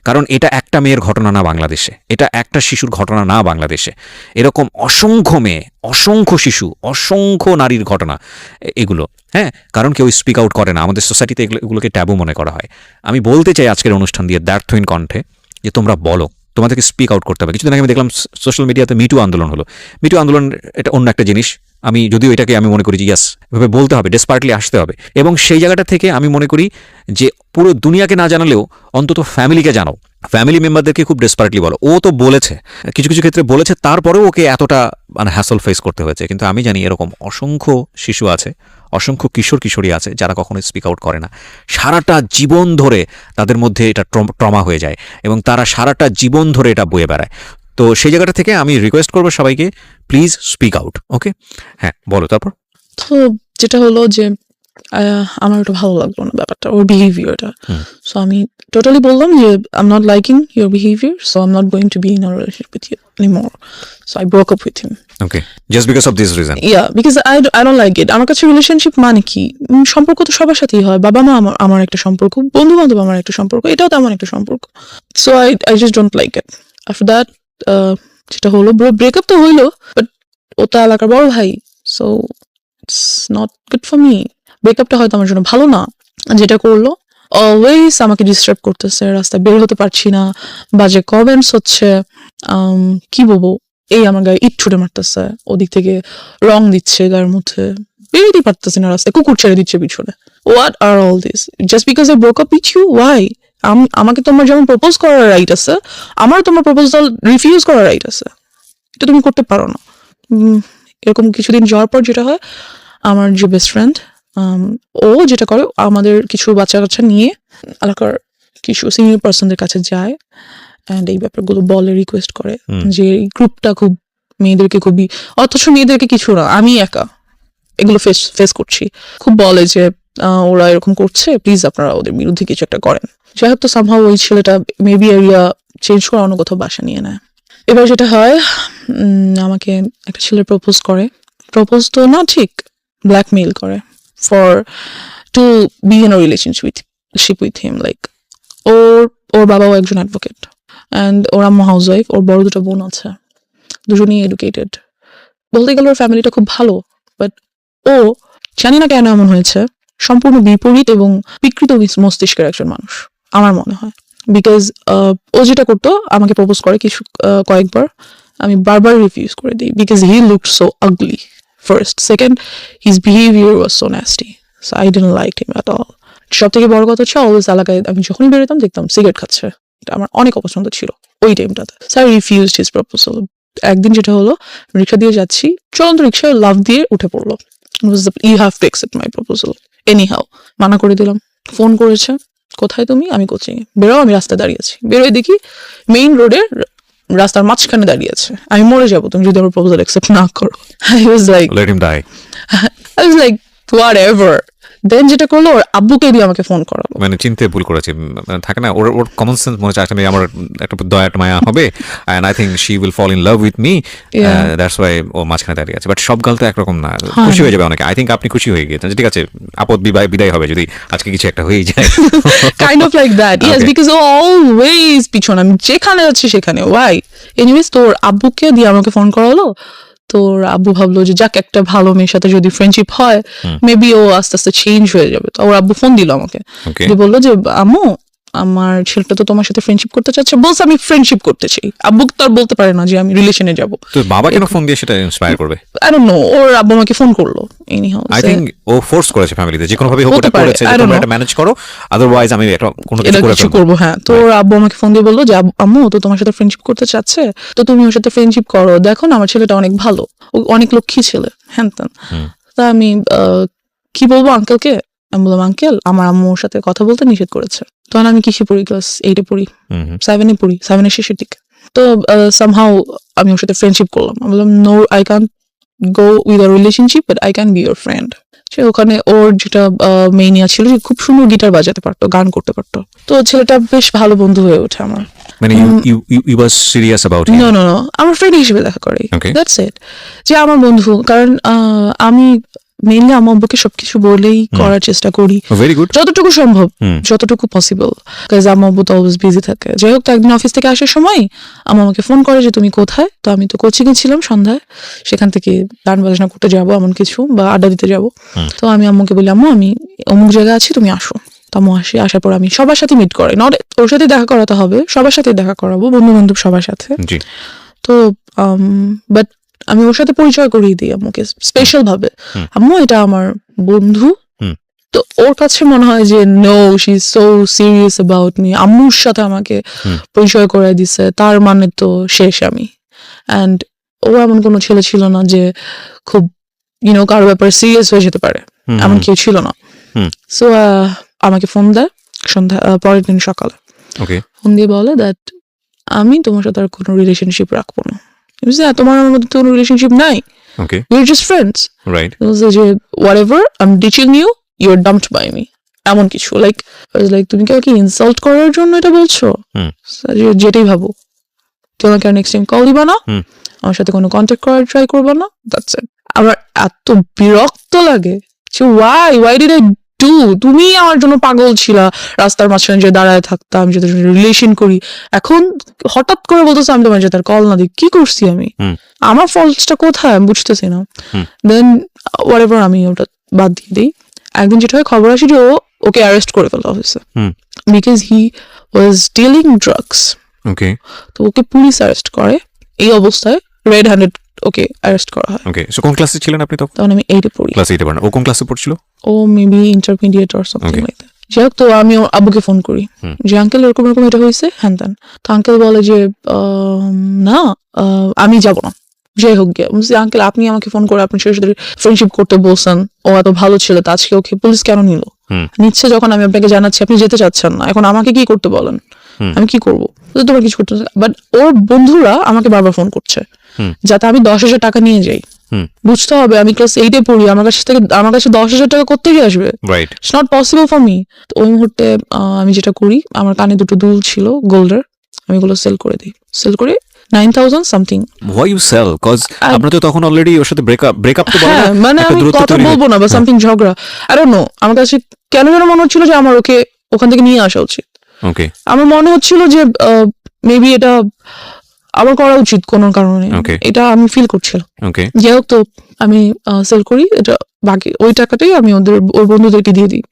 কারণ এটা একটা মেয়ের ঘটনা না বাংলাদেশে, এটা একটা শিশুর ঘটনা না বাংলাদেশে, এরকম অসংখ্য মেয়ে, অসংখ্য শিশু, অসংখ্য নারীর ঘটনা এগুলো। হ্যাঁ, কারণ কেউ স্পিক আউট করে না, আমাদের সোসাইটিতে এগুলোকে ট্যাবু মনে করা হয়। আমি বলতে চাই আজকের অনুষ্ঠান দিয়ে দ্ব্যর্থহীন কণ্ঠে যে তোমরা বলো, তোমাদেরকে স্পিক আউট করতে হবে। কিছুদিন আগে আমি দেখলাম সোশ্যাল মিডিয়াতে মিটু আন্দোলন হলো। মিটু আন্দোলন এটা অন্য একটা জিনিস, আমি যদিও এটাকে আমি মনে করি যে ইয়াস, এভাবে বলতে হবে, ডেসপার্টলি আসতে হবে। এবং সেই জায়গাটা থেকে আমি মনে করি যে পুরো দুনিয়াকে না জানালেও অন্তত ফ্যামিলিকে জানাও, ফ্যামিলি মেম্বারদেরকে খুব ডেসপারেটলি বলো। ও তো বলেছে, কিছু কিছু ক্ষেত্রে বলেছে, তারপরেও ওকে এতটা মানে হ্যাসল ফেস করতে হয়েছে। কিন্তু আমি জানি এরকম অসংখ্য শিশু আছে, অসংখ্য কিশোর কিশোরী আছে যারা কখনো স্পিক আউট করে না, সারাটা জীবন ধরে তাদের মধ্যে এটা ট্রমা হয়ে যায় এবং তারা সারাটা জীবন ধরে এটা বয়ে বেড়ায়। তো সেই জায়গাটা থেকে আমি রিকোয়েস্ট করবো সবাইকে, প্লিজ স্পিক আউট। ওকে, হ্যাঁ বলো তারপর। তো যেটা হলো যে আমার ওটা ভালো লাগলো না ব্যাপারটা, ওর বিহেভিয়ারটা। সো আমি টোটালি বললাম যে I am not liking your behaviour, so I am not going to be in a relationship with you anymore. So I broke up with him. Okay, just because of this reason? Yeah, because I don't like it. আমার কাছে relationship মানে কি, সম্পর্ক তো সবার সাথেই হয়। বাবা মা আমার একটা সম্পর্ক, বন্ধু বান্ধব আমার একটা সম্পর্ক, এটাও তেমন একটা সম্পর্ক। So I just don't like it. After that যেটা হলো, ব্রেকআপ তো হইলো, বাট ও তো এলাকার বড় ভাই, so it's not good for me. ব্রেকআপটা হয়তো আমার জন্য ভালো না। যেটা করলো, অলওয়েজ আমাকে ডিস্টার্ব করতেছে, রাস্তায় বের হতে পারছি না, বাজে কমেন্টস হচ্ছে, কি বলবো, এই আমার গায়ে ইট ছুটে মারতেছে, ওদিক থেকে রং দিচ্ছে গায়ের মধ্যে, বেরোতেই পারতেছি না রাস্তায়, কুকুর ছেড়ে দিচ্ছে পিছনে। What are all this just because I broke up with you? Why? আমাকে তোমার যেমন প্রপোজ করার রাইট আছে, আমার তোমার প্রপোজাল রিফিউজ করার রাইট আছে, এটা তুমি করতে পারো না। এরকম কিছুদিন যাওয়ার পর যেটা হয়, আমার যে বেস্ট ফ্রেন্ড, ও যেটা করে, আমাদের কিছু বাচ্চা কাচ্চা নিয়ে এলাকার কিছু সিনিয়র পার্সনদের কাছে যায় অ্যান্ড এই ব্যাপারগুলো বলে, রিকোয়েস্ট করে যে এই গ্রুপটা খুব মেয়েদেরকে খুবই, অথচ মেয়েদেরকে কিছু না, আমি একা এগুলো ফেস করছি, খুব বলে যে ওরা এরকম করছে, প্লিজ আপনারা ওদের বিরুদ্ধে কিছু একটা করেন। যাই হোক, তো সামহাও ওই ছেলেটা মেবি এরিয়া চেঞ্জ করে অন্য কোথাও বাসা নিয়ে নেয়। এবার যেটা হয়, আমাকে একটা ছেলে প্রপোজ তো না ঠিক, ব্ল্যাকমেইল করে for to be in a relationship with him. Like ওর বাবাও একজন অ্যাডভোকেট অ্যান্ড ওর আম্মু হাউস ওয়াইফ, ওর বড় দুটো বোন আছে, দুজনেই এডুকেটেড। বলতে গেলে ওর ফ্যামিলিটা খুব ভালো, বাট ও জানি না কেন এমন হয়েছে, সম্পূর্ণ বিপরীত এবং বিকৃত মস্তিষ্কের একজন মানুষ আমার মনে হয়। বিকজ ও যেটা করতো, আমাকে প্রপোজ করে কয়েকবার, আমি বারবার রিফিউজ করে দিই, because he looked so ugly first, second his behaviour was so nasty, so I didn't like him at all. সব থেকে বড় কথা হচ্ছে, অলওয়েজ এলাকায় আমি যখনই বেরোতাম দেখতাম সিগারেট খাচ্ছে, এটা আমার অনেক অপছন্দ ছিল ওই টাইমটাতে। So I refused his proposal. একদিন যেটা হলো, রিক্সা দিয়ে যাচ্ছি, চলন্ত রিক্সায় লাফ দিয়ে উঠে পড়লো, you have to accept my proposal anyhow. মানা করে দিলাম। ফোন করেছে, কোথায় তুমি? আমি কোচিং এ। বেরো, আমি রাস্তায় দাঁড়িয়ে আছি। বেরোয় দেখি মেইন রোডের রাস্তার মাঝখানে দাঁড়িয়ে আছে। আমি মরে যাবো তুমি যদি আমার প্রপোজাল অ্যাকসেপ্ট না করো। I was like, Let him die. I was like, whatever. দেন যেটা করলো, ওর আব্বুকে দিয়ে আমাকে ফোন করালো। মানে চিনতে ভুল করেছি, মানে থাকে না, ওর কমন সেন্স মনে হচ্ছে আসলে আমার একটা দয়া মায়া হবে, and I think she will fall in love with me, that's why ও মাঝখানে দাঁড়িয়ে আছে। বাট সব গাল তো একরকম না, খুশি হয়ে যাবে অনেকে। আই থিঙ্ক আপনি খুশি হয়ে গিয়েছেন, ঠিক আছে, আপদ বিদায় হবে যদি আজকে কিছু একটা হয়ে যায়। Kind of like that, yes, because ও অলওয়েজ পিছন, আমি যেখানে যাচ্ছি সেখানে। ওয়াই? এনিওয়েজ, তোর আব্বুকে দিয়ে আমাকে ফোন করালো। তোর আব্বু ভাবলো যে যাক, একটা ভালো মেয়ের সাথে যদি ফ্রেন্ডশিপ হয়, মেবি ও আস্তে আস্তে চেঞ্জ হয়ে যাবে। তো ওর আব্বু ফোন দিল আমাকে, বললো যে আম্মু, আমার ছেলেটা তো তোমার সাথে ফ্রেন্ডশিপ করতে চাচ্ছে। বলছে আমি ফ্রেন্ডশিপ করতে চাই। আব্বু তো আর বলতে পারে না যে আমি রিলেশনে যাব। তো বাবা কেন ফোন দিয়ে সেটা ইন্সপায়ার করবে? আই ডোন্ট নো, ওর আব্বু আমাকে ফোন করলো। এনিহাউ, আই থিঙ্ক ও ফোর্স করেছে ফ্যামিলিতে, যে কোনো ভাবে হোক ওটা করেছে যে তোমরা এটা ম্যানেজ করো, আদারওয়াইজ আমি এটা কোনো কিছু করব। হ্যাঁ, তো ওর আব্বু আমাকে ফোন দিয়ে বললো যে আম্মু তো তোমার সাথে ফ্রেন্ডশিপ করতে চাচ্ছে, তো তুমি ওর সাথে ফ্রেন্ডশিপ করো, দেখো না আমার ছেলেটা অনেক ভালো, ও অনেক লক্ষ্মী ছেলে, হ্যান ত্যান। তা আমি কি বলবো আঙ্কেলকে? আমি বললাম, আঙ্কেল, আমার আম্মু ওর সাথে কথা বলতে নিষেধ করেছে। তখন আমি কিসে পড়ি? ক্লাস 8-এ পড়ি, 7-এ পড়ি, 7-এর শেষের দিকে। তো সামহাউ আমি ওর সাথে ফ্রেন্ডশিপ করলাম। আমি বললাম, no, I can't go with a relationship, but I can be your friend. সে ওখানে ওর যেটা মেইনিয়া ছিল, যে খুব সুন্দর গিটার বাজাতে পারতো, গান করতে পারতো। তো ছেলেটা বেশ ভালো বন্ধু হয়ে ওঠে আমার। মানে you was serious about him? No, আমার ফ্রেন্ড হিসেবে দেখা করে, দ্যাটস ইট। যে আমার বন্ধু, কারণ আমি মেইনলি আমার আব্বুকে সবকিছু বলেই করার চেষ্টা করি ভেরি গুড। যতটুকু সম্ভব, হুম। যতটুকু পসিবল, কাজ আমার আব্বু তো অলওয়েজ বিজি থাকে। যাই হোক, তো একদিন অফিস থেকে আসার সময় আম্মু আমাকে ফোন করে যে তুমি কোথায়, তো আমি তো কোচিংয়ে ছিলাম সন্ধ্যায়, সেখান থেকে গান বাজনা করতে যাবো এমন কিছু বা আড্ডা দিতে যাবো। তো আমি আম্মুকে বলি আম্মু আমি অমুক জায়গায় আছি, তুমি আসো। তো আম্মু আসে, আসার পর আমি সবার সাথে মিট করাই, নট ওর সাথে দেখা করাতে হবে, সবার সাথে দেখা করাবো, বন্ধু বান্ধব সবার সাথে। জি। তো বাট আমি ওর সাথে পরিচয় করিয়ে দিই আম্মুকে স্পেশাল ভাবে, আম্মু এটা আমার বন্ধু। তো ওর কাছে মনে হয় যে no, she is so serious about me, আম্মুর সাথে আমাকে পরিচয় করাই দিছে, তার মানে তো শেষ আমি। অ্যান্ড ও এমন কোনো ছেলে ছিল না যে খুব কারো ব্যাপারে সিরিয়াস হয়ে যেতে পারে, এমন কেউ ছিল না। সো আমাকে ফোন দেয় সন্ধ্যা পরের দিন সকালে, ওকে। ফোন দিয়ে বলে দ্যাট আমি তোমার সাথে আর কোনো রিলেশনশিপ রাখবো না। তোমার আমার মধ্যে কোনো রিলেশনশিপ নাই, okay. We are just friends. Right. যে whatever I am ditching you, you are dumped by me, এমন কিছু। লাইক তুমি কি ইনসাল্ট করার জন্য এটা বলছো? যেটাই ভাবো, তুমি আমাকে আর নেক্সট টাইম কল দিবা না, আমার সাথে কোনো কন্ট্যাক্ট করার ট্রাই করবা না, দ্যাটস ইট। আমার এত বিরক্ত লাগে যে ওয়াই ডিড আই ডু, তুমি আমার জন্য পাগল ছিলা, রাস্তার মাঝখানে যে দাঁড়ায় থাকতাম, যে রিলেশন করি, এখন হঠাৎ করে বলতেছে আমি তোমার সাথে কল না দিই, কি করছি আমি? আমার ফল্টসটা কোথায় আমি বুঝতেছি না। দেন হোয়াটএভার আমি ওটা বাদ দিয়ে দিই। একদিন যেটা হয়, খবর আসে যে ওকে অ্যারেস্ট করে ফেলতে অফিসে, because he was dealing drugs. Okay. তো ওকে পুলিশ অ্যারেস্ট করে, এই অবস্থায় রেড হ্যান্ডেড ওকে অ্যারেস্ট করা হয়। ওকে। সো কোন ক্লাসে ছিলেন আপনি তখন? তখন আমি 8-এ পড়ি। ক্লাস 8 এ পড়েন। ও কোন ক্লাসে পড়ছিল? ও maybe intermediate or something like that. যাই হোক, তো আমি ওর আব্বুকে ফোন করি যে আঙ্কেল এরকম এরকম এটা হয়েছে, হ্যান ত্যান। তো আঙ্কেল বলে যে না, আমি যাব না। যাই হোক গিয়ে আঙ্কেল আপনি আমাকে ফোন করে আপনার সাথে ফ্রেন্ডশিপ করতে বলছেন, ও এত ভালো ছিল, তা আজকে ওকে পুলিশ কেন নিল? নিচ্ছে যখন আমি আপনাকে জানাচ্ছি, আপনি যেতে চাচ্ছেন না, এখন আমাকে কি করতে বলেন? আমি কি করবো? তোমার কিছু করতে, বাট ওর বন্ধুরা আমাকে বারবার ফোন করছে যাতে আমি 10,000 টাকা নিয়ে যাই। বুঝতে হবে আমি ক্লাস 8-এ পড়ি, আমার কাছে 10,000 টাকা কোত্থেকে আসবে? Right. It's not possible for me. তো ওই মুহূর্তে আমি যেটা করি, আমার কানে 2টো দুল ছিল গোল্ডের, আমি এগুলো সেল করে দিই, সেল করে 9,000 something. Why you sell? Cause আপনি তো তখন অলরেডি ওর সাথে ব্রেকআপ তো বলে না, মানে একটা আমি দূরত্ব কথা তৈরি বলবো না বা সামথিং ঝগড়া, আই ডোন্ট নো, আমার কাছে কেন যেন মনে হচ্ছিল যে আমার ওকে ওখান থেকে নিয়ে আসা উচিত। ওকে। আমার মনে হচ্ছিল যে মেবি এটা আমার করা উচিত কোনো কারণে, এটা আমি ফিল করছিলাম। ওকে। যাই হোক, তো আমি সেল করি এটা, বাকি ওই টাকাটাই আমি ওর বন্ধুদেরকে দিয়ে দিই।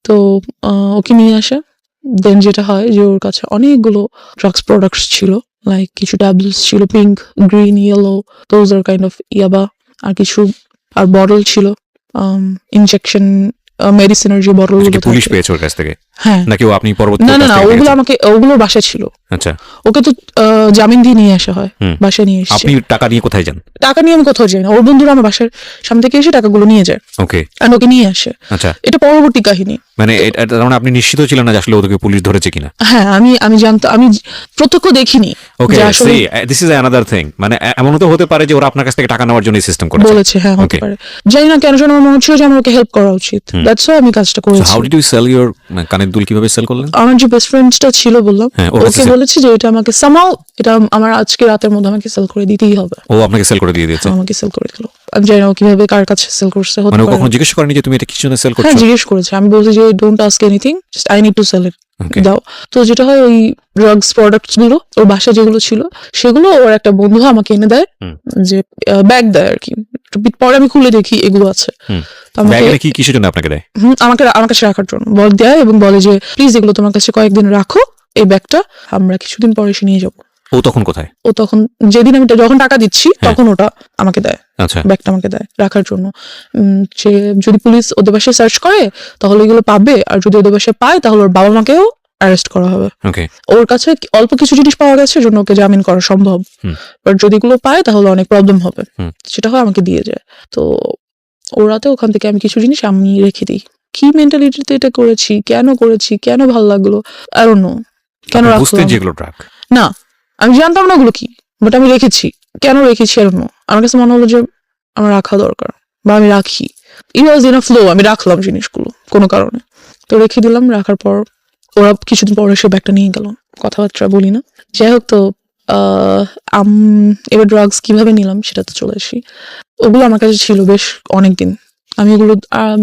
তো ওকে নিয়ে আসে। দেন যেটা হয় যে ওর কাছে অনেকগুলো ড্রাগস প্রোডাক্টস ছিল, লাইক কিছু ট্যাবলেটস ছিল, pink, green, yellow, those are kind of ইয়াবা, আর কিছু আর বটল ছিল, ইনজেকশন মেডিসিনের যে বটল। পুলিশ পেয়েছে ওর কাছ থেকে? হ্যাঁ। নাকি ও আপনি পরবর্তী? না, ওগুলো বাসায় ছিল। আচ্ছা। ওকে তো জামিন দিয়ে নিয়ে আসা হয়, বাসায় নিয়ে এসে। আপনি টাকা নিয়ে কোথায় যান? টাকা নিয়ে আমি কোথাও যাই না, ওর বন্ধুরা আমার বাসার সামনে থেকে এসে টাকাগুলো নিয়ে যায়। ওকে। আর ওকে নিয়ে আসে। আচ্ছা। এটা পরবর্তী কাহিনী। মানে আপনি নিশ্চিত ছিলেন না যে আসলে ওদেরকে পুলিশ ধরেছে কিনা? হ্যাঁ, আমি জানতাম, আমি প্রত্যক্ষ দেখিনি। Okay, see this is another thing. মানে এমন তো হতে পারে যে ওরা আপনার কাছ থেকে টাকা নেওয়ার জন্য সিস্টেম করেছে বলেছে। হ্যাঁ, হতে পারে, জানি না কেন যেন আমার মনে হচ্ছিল যে আমার ওকে হেল্প করা উচিত, দ্যাটস হোয়াই আমি কাজটা করেছি। How did you sell your কানের দুল? কিভাবে সেল করলেন? আমার যে বেস্ট ফ্রেন্ডসটা ছিল বললাম, ওকে বলেছি যে এটা আমাকে সামহাউ, এটা আমার আজকে রাতের মধ্যে আমাকে সেল করে দিতেই হবে। ও আপনাকে সেল করে দিয়ে দিয়েছে? আমাকে সেল করে দিল। আমি জানি না কিভাবে কার কাছে সেল করছে। মানে কখনো জিজ্ঞেস করেনি যে তুমি এটা কিসের জন্য সেল করছো? হ্যাঁ, জিজ্ঞেস করেছে। আমি বলছি যে don't ask anything, just I need to sell it, দাও। তো যেটা হয়, ওই ড্রাগস প্রোডাক্টস গুলো ওর বাসায় যেগুলো ছিল সেগুলো ওর একটা বন্ধু আমাকে এনে দেয়, যে ব্যাগ দেয় আর কি। পরে আমি খুলে দেখি এগুলো আছে। কি কিসের জন্য আপনাকে দেয়? আমার কাছে রাখার জন্য দেয়, এবং বলে যে প্লিজ এগুলো তোমার কাছে কয়েকদিন রাখো, এই ব্যাগটা আমরা কিছুদিন পরে এসে নিয়ে যাবো। ও তখন কোথায়? ও তখন যেদিন আমি যখন টাকা দিচ্ছি তখন ওটা আমাকে দেয়। আচ্ছা। ব্যাগটা আমাকে দেয় রাখার জন্য, যে যদি পুলিশ ওদের বাসায় সার্চ করে তাহলে এগুলো পাবে, আর যদি ওদের বাসায় পায় তাহলে ওর বাবা মাকেও অ্যারেস্ট করা হবে। ওকে। ওর কাছে অল্প কিছু জিনিস পাওয়া গেছে, জন্য ওকে জামিন করা সম্ভব, বাট যদি এগুলো পায় তাহলে অনেক প্রবলেম হবে। সেটা হয় আমাকে দিয়ে যায়। তো ওরাতে ওখান থেকে আমি কিছু জিনিস আমি রেখে দিই। কি মেন্টালিটিতে এটা করেছি, কেন ভালো লাগলো, আই ডোন্ট নো, কেন রাখলাম। যেগুলো ড্রাগ না, আমি জানতাম না ওগুলো কি, বাট আমি রেখেছি। কেন রেখেছি আই ডোন্ট নো। আমার কাছে মনে হলো যে আমার রাখা দরকার, বা আমি রাখি। ইট ওয়াজ ইন আ ফ্লো, আমি রাখলাম জিনিসগুলো কোনো কারণে। তো রেখে দিলাম। রাখার পর ওরা কিছুদিন পর এসে ব্যাগটা নিয়ে গেল, কথাবার্তা বলি না। যাই হোক, তো এবার ড্রাগস কিভাবে নিলাম সেটা তো চলে আসি। ওগুলো আমার কাছে ছিল বেশ অনেকদিন, আমি এগুলো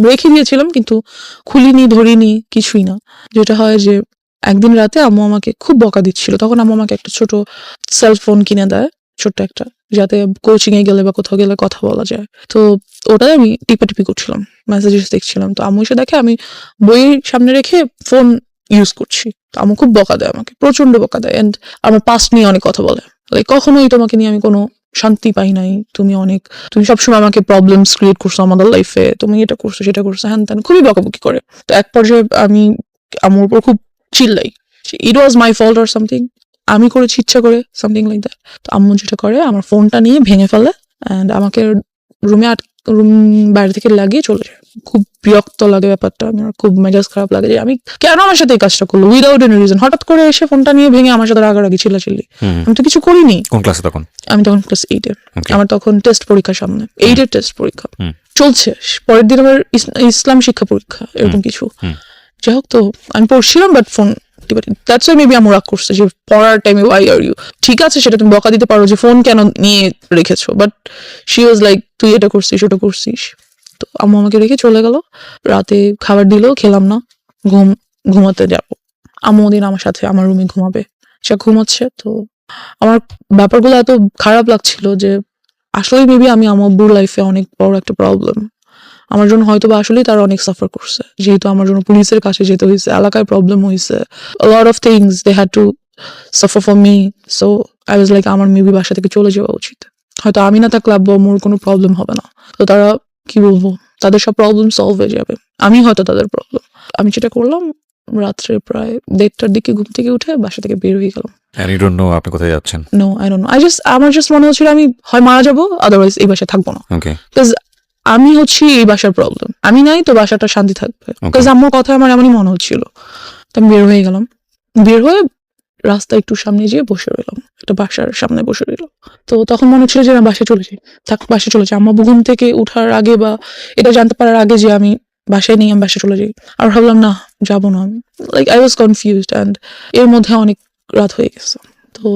রেখে দিয়েছিলাম, কিন্তু খুলিনি, ধরিনি, কিছুই না। যেটা হয় যে একদিন রাতে আম্মু আমাকে খুব বকা দিচ্ছিল, তখন আম্মু আমাকে একটা ছোট সেলফোন কিনে দেয়, ছোট্ট একটা, যাতে কোচিং এ গেলে বা কোথাও গেলে কথা বলা যায়। তো ওটাই আমি টিপাটিপি করছিলাম, মেসেজেস দেখছিলাম। তো আম্মু এসে দেখে আমি বইয়ের সামনে রেখে ফোন ইউজ করছি। তো আম্মু খুব বকা দেয় আমাকে, প্রচন্ড বকা দেয়, এন্ড আমার পাস্ট নিয়ে অনেক কথা বলে, লাইক কখনোই তোমাকে নিয়ে আমি কোনো শান্তি পাই নাই, তুমি সবসময় আমাকে প্রবলেমস ক্রিয়েট করছো আমাদের লাইফে, তুমি এটা করছো সেটা করছো, হ্যান ত্যান, খুবই বকাবকি করে। তো এক পর্যায়ে আমি আমার উপর খুব চিল্লাই, ইট ওয়াজ মাই ফল্ট অর সামথিং, আমি করেছি ইচ্ছা করে, সামথিং লাইক দ্যাট। তো আম্মু যেটা করে, আমার ফোনটা নিয়ে ভেঙে ফেলে অ্যান্ড আমাকে রুম বাইরে থেকে লাগিয়ে চলে যায়। খুব বিরক্ত লাগে ব্যাপারটা, আমার খুব মেজাজ খারাপ লাগে যে আমি কেন আমার সাথে এই কাজটা করলো উইদাউট এনি রিজন, হঠাৎ করে এসে ফোনটা নিয়ে ভেঙে আমার সাথে রাগারাগি চিল্লাচিল্লি। আমি তো কিছু করিনি। কোন ক্লাসে তখন? আমি তখন ক্লাস 8-এ। Okay. আমার তখন টেস্ট পরীক্ষা সামনে, 8-এর টেস্ট পরীক্ষা চলছে, পরের দিন আমার ইসলাম শিক্ষা পরীক্ষা, এরকম কিছু। যাই হোক, তো আমি পড়ছিলাম, but phone that's why maybe আমি রাগ করছে যে পড়ার টাইমে ওয়াই আর ইউ, ঠিক আছে সেটা তুমি বকা দিতে পারো যে ফোন কেন নিয়ে রেখেছো, বাট শি ওয়াজ লাইক তুই এটা করছিস ওটা করছিস। তো আম্মু আমাকে রেখে চলে গেল, রাতে খাবার দিলেও খেলাম না, ঘুমাতে যাবো। আম্মু ওদিন আমার সাথে আমার রুমে ঘুমাবে, সে ঘুমাচ্ছে। তো আমার ব্যাপারগুলো এত খারাপ লাগছিল যে আসলেই মেবি আমি আমার আব্বুর লাইফে অনেক বড় একটা প্রবলেম। আমার জন্য হয়তো বা আসলেই তারা অনেক সাফার করছে, যেহেতু আমার জন্য পুলিশের কাছে যেতে হয়েছে, এলাকায় প্রবলেম হয়েছে, a lot of things they had to suffer for me. So I was like আমার মেবি বাসা থেকে চলে যাওয়া উচিত, হয়তো আমি না থাকলে আব্বু আম্মুর কোনো প্রবলেম হবে না। তো তারা কি বলবো, তাদের সব প্রবলেম সলভ হয়ে যাবে, আমি হয়তো তাদের প্রবলেম। আমি যেটা করলাম, রাত্রে প্রায় 1:30টার দিকে ঘুম থেকে উঠে বাসা থেকে বের হয়ে গেলাম। And you don't know আপনি কোথায় যাচ্ছেন? নো, আই ডোন্ট নো, আমার জাস্ট মনে হচ্ছিল আমি হয় মারা যাবো, আদারওয়াইজ এই বাসায় থাকবো না। ওকে। বিকজ আমি হচ্ছি এই বাসার প্রবলেম, আমি নাই তো বাসাটা শান্তি থাকবে, বিকজ আম্মুর কথা আমার এমনই মনে হচ্ছিল। তো আমি বের হয়ে গেলাম, বের হয়ে রাস্তা একটু সামনে গিয়ে বসে রইলাম, একটা বাসার সামনে বসে রইলাম। তো তখন মনে হচ্ছিল যে না, বাসায় চলে যাই, বাসায় চলে যাই। আম্মা ঘুম থেকে উঠার আগে বা এটা জানতে পারার আগে যে আমি বাসায় নেই, আমি বাসায় চলে যাই। আর ভাবলাম না, যাবো না, like I was confused, and এর মধ্যে অনেক রাত হয়ে গেছে। তো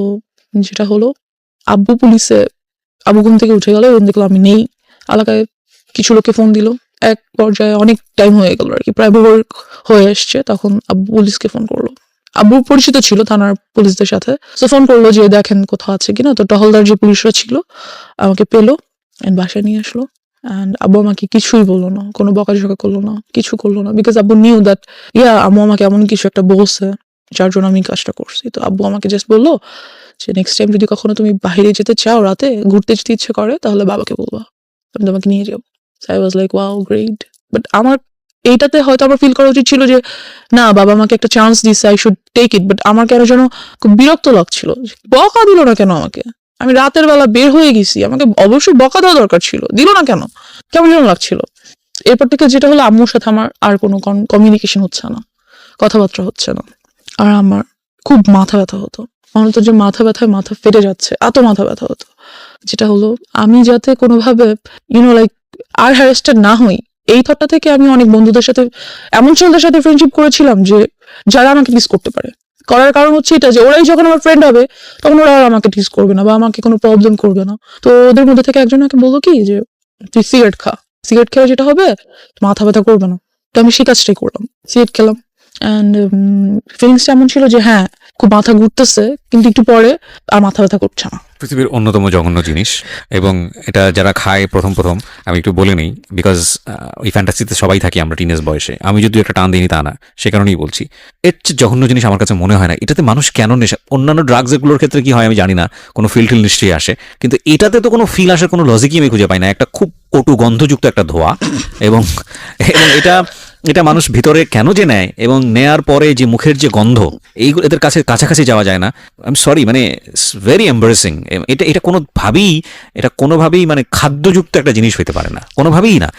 যেটা হলো, আব্বু ঘুম থেকে উঠে গেল এবং দেখলো আমি নেই। এলাকায় কিছু লোকে ফোন দিল, এক পর্যায়ে অনেক টাইম হয়ে গেল আর কি, প্রায় ভোর হয়ে আসছে। তখন আব্বু পুলিশকে ফোন করলো, আব্বু পরিচিত ছিল থানার পুলিশদের সাথে, তো ফোন করলো যে দেখেন কোথাও আছে কিনা। তো টহলদার যে পুলিশরা ছিল আমাকে পেলো এন্ড বাসায় নিয়ে আসলো। অ্যান্ড আব্বু আমাকে কিছুই বললো না, কোনো বকাঝকা করলো না, কিছু করলো না, বিকজ আব্বু নিউ দ্যাট আম্মু আমাকে এমন কিছু একটা বলছে যার জন্য আমি কাজটা করছি। তো আব্বু আমাকে জাস্ট বললো যে নেক্সট টাইম যদি কখনো তুমি বাইরে যেতে চাও, রাতে ঘুরতে যেতে ইচ্ছে করে, তাহলে বাবাকে বলবা, আমি তোমাকে নিয়ে যাবো। I was like wow great. But আমার এইটাতে হয়তো আমার ফিল করা উচিত ছিল যে না, বাবা আমাকে একটা চান্স দিচ্ছে, I should take it. But আমার কেন যেন খুব বিরক্ত লাগছিল, বকা দিল না কেন আমাকে, আমি রাতের বেলা বের হয়ে গেছি, আমাকে অবশ্যই বকা দেওয়া দরকার ছিল, দিল না কেন, কেমন যেন লাগছিল। এরপর থেকে যেটা হলো, আম্মুর সাথে আমার আর কোনো কমিউনিকেশন হচ্ছে না, কথাবার্তা হচ্ছে না। আর আমার খুব মাথা ব্যথা হতো, মনে হতো যে মাথা ব্যথায় মাথা ফেটে যাচ্ছে, এত মাথা ব্যথা হতো। যেটা হলো, আমি যাতে কোনোভাবে লাইক আর হ্যারাস্টেড না হই, এই থটটা থেকে আমি অনেক বন্ধুদের সাথে, এমন ছেলেদের সাথে ফ্রেন্ডশিপ করেছিলাম যে যারা আমাকে টিস করতে পারে। করার কারণ হচ্ছে এটা যে ওরাই যখন আমার ফ্রেন্ড হবে, তখন ওরা আর আমাকে টিস করবে না বা আমাকে কোনো প্রবলেম করবে না। তো ওদের মধ্যে থেকে একজন আমাকে বললো কি যে তুই সিগারেট খা, সিগারেট খেলে যেটা হবে মাথা ব্যথা করবে না। তো আমি সেই কাজটাই করলাম, সিগারেট খেলাম। অ্যান্ড ফিলিংসটা এমন ছিল যে হ্যাঁ, খুব মাথা ঘুরতেছে, কিন্তু একটু পরে আর মাথা ব্যথা করছে না। পৃথিবীর অন্যতম জঘন্য জিনিস, এবং এটা যারা খায় প্রথম আমি একটু বলে নিই, বিকজ ওই ফ্যান্টাসিতে সবাই থাকি আমরা টিনেজ বয়সে, আমি যদি একটা টান দিইনি তা না, সে কারণেই বলছি। এর চেয়ে জঘন্য জিনিস আমার কাছে মনে হয় না। এটাতে মানুষ কেন নেশা, অন্যান্য ড্রাগস এগুলোর ক্ষেত্রে কি হয় আমি জানি না, কোনো ফিল নিশ্চয়ই আসে, কিন্তু এটাতে তো কোনো ফিল আসার কোনো লজিকই আমি খুঁজে পাই না। একটা খুব কটু গন্ধযুক্ত একটা ধোঁয়া, এবং এটা মানুষ ভিতরে কেন যে নেয়, এবং নেয়ার পরে যে মুখের যে গন্ধ, এইগুলো এদের কাছাকাছি যাওয়া যায় না। আই এম সরি, মানে ভেরি এম্বারেসিং। এটা কোনোভাবেই মানে খাদ্যযুক্ত একটা জিনিস হইতে পারে না, কোনোভাবেই না।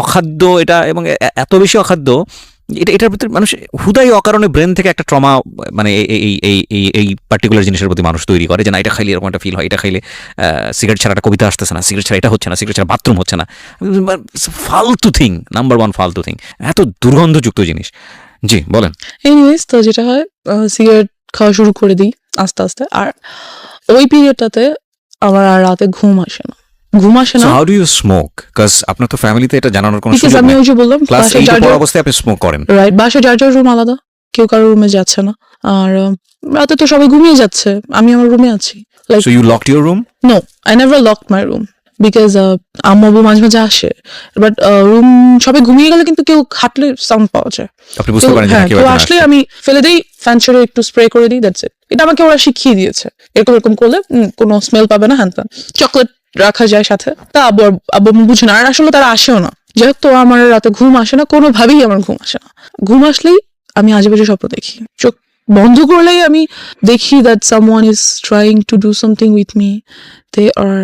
অখাদ্য এটা, এবং এত বেশি অখাদ্য, এটার ভিতরে মানুষ হুদাই অকারণে ব্রেন থেকে একটা ট্রমা, মানে এই পার্টিকুলার জিনিসের প্রতি মানুষ তৈরি করে যে না, এটা খাইলে এরকম একটা ফিল হয়, এটা খাইলে সিগারেট ছাড়া একটা কবিতা আসতেছে না, সিগারেট ছাড়া এটা হচ্ছে না, সিগারেট ছাড়া বাথরুম হচ্ছে না। ফালতু থিং, নাম্বার 1 ফালতু থিং, এত দুর্গন্ধযুক্ত জিনিস। জি বলেন। এনিওয়েজ, তো যেটা হয়, সিগারেট খাওয়া শুরু করে দিই আস্তে আস্তে। আর ওই পিরিয়ডটাতে আমার আর রাতে ঘুম আসে না, ঘুম আসে সো না how do you smoke? Because আপনার তো ফ্যামিলিতে এটা জানানোর কোনো বিকজ সুযোগ আমি নেই। ওই যে বললাম ক্লাস বাসায় 8 যার পড়া যার অবস্থায় আপনি স্মোক করেন। রাইট বাসায় যার যার রুম আলাদা, কেউ কারোর রুমে যাচ্ছে না। আর রাতে তো সবাই ঘুমিয়ে যাচ্ছে, আমি আমার রুমে আছি। Like so you locked your room? No, I never locked my room because আম্মু আব্বু মাঝে মাঝে আসে, বাট রুম সবাই ঘুমিয়ে গেলে কিন্তু কেউ হাঁটলে সাউন্ড পাওয়া যায়। আপনি বুঝতে পারেন যে হ্যাঁ, না কেউ কেউ একজন আসলে আসছে। আমি ফেলে দিই, ফ্যান ছেড়ে একটু স্প্রে করে দিই, দ্যাটস ইট। এটা আমাকে ওরা শিখিয়ে দিয়েছে, এরকম এরকম করলে কোনো স্মেল পাবে না, হ্যান ত্যান। চকলেট রাখা যায় সাথে, তা আব্বু আব্বু আম্মু বুঝে না, আর আসলে তারা আসেও না। যেহেতু আমার রাতে ঘুম আসে না, কোনোভাবেই আমার ঘুম আসে না। ঘুম আসলেই আমি আজেবাজে স্বপ্ন দেখি, চোখ বন্ধ করলেই আমি দেখি that someone is trying to do something with me, they are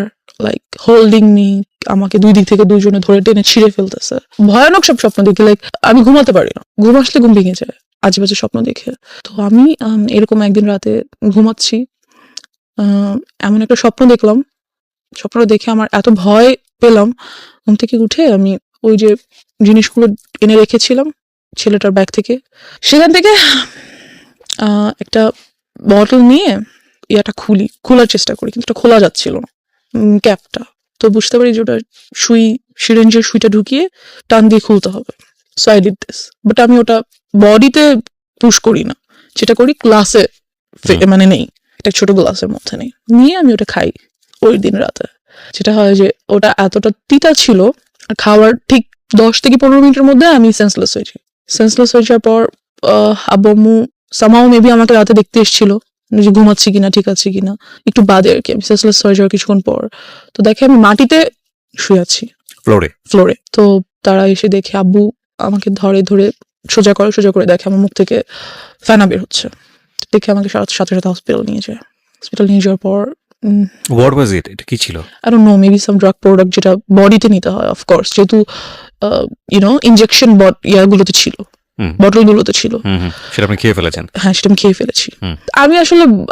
like holding me, আমাকে দুই দিক থেকে দুইজনে ধরে টেনে ছিঁড়ে ফেলতেছে। ভয়ানক সব স্বপ্ন দেখি, লাইক আমি ঘুমাতে পারি না, ঘুম আসলে ঘুম ভেঙে যায় আজেবাজে স্বপ্ন দেখে। তো আমি এরকম একদিন রাতে ঘুমাচ্ছি, এমন একটা স্বপ্ন দেখলাম। স্বপ্ন দেখে আমার এত ভয় পেলাম, ঘুম থেকে উঠে আমি ওই যে জিনিসগুলো এনে রেখেছিলাম ছেলেটার ব্যাগ থেকে, সেখান থেকে একটা বটল নিয়ে ইয়াটা খোলার চেষ্টা করি, কিন্তু ওটা খোলা যাচ্ছিল না, ক্যাপটা। তো বুঝতে পারি যে ওটা সিরিঞ্জের সুইটা ঢুকিয়ে টান দিয়ে খুলতে হবে। So I did this, but আমি ওটা বডিতে পুশ করি না, যেটা করি গ্লাসে, মানে নেই, একটা ছোট গ্লাসের মধ্যে নেই, নিয়ে আমি ওটা খাই ওই দিন রাতে। যেটা হয় যে ওটা এতটা তিতা ছিল, আর খাওয়ার ঠিক 10 থেকে 15 মিনিটের মধ্যে আমি সেন্সলেস হয়ে যাই। সেন্সলেস হয়ে যাওয়ার পর আব্বু আম্মু সামাও মেবি আমাকে রাতে দেখতে এসেছিল যে ঘুমাচ্ছি কিনা, ঠিক আছে কিনা, একটু বাদে আর কি। আমি সেন্সলেস হয়ে যাওয়ার কিছুক্ষণ পর তো দেখে আমি মাটিতে শুয়ে আছি, ফ্লোরে। তো তারা এসে দেখে, আব্বু আমাকে ধরে ধরে সোজা করে দেখে আমার মুখ থেকে ফেনা বের হচ্ছে। দেখে আমাকে সাথে সাথে হসপিটাল নিয়ে যায়। হসপিটাল নিয়ে যাওয়ার পর হোয়াট ওয়াজ ইট? এটা কি ছিল? I don't know, maybe some drug product যেটা বডিতে নিতে হয়, অফকোর্স, যেহেতু ইনজেকশন ইয়াগুলোতে ছিল, বটলগুলোতে ছিল। সেটা আপনি খেয়ে ফেলেছেন? হ্যাঁ, সেটা আমি খেয়ে ফেলেছি।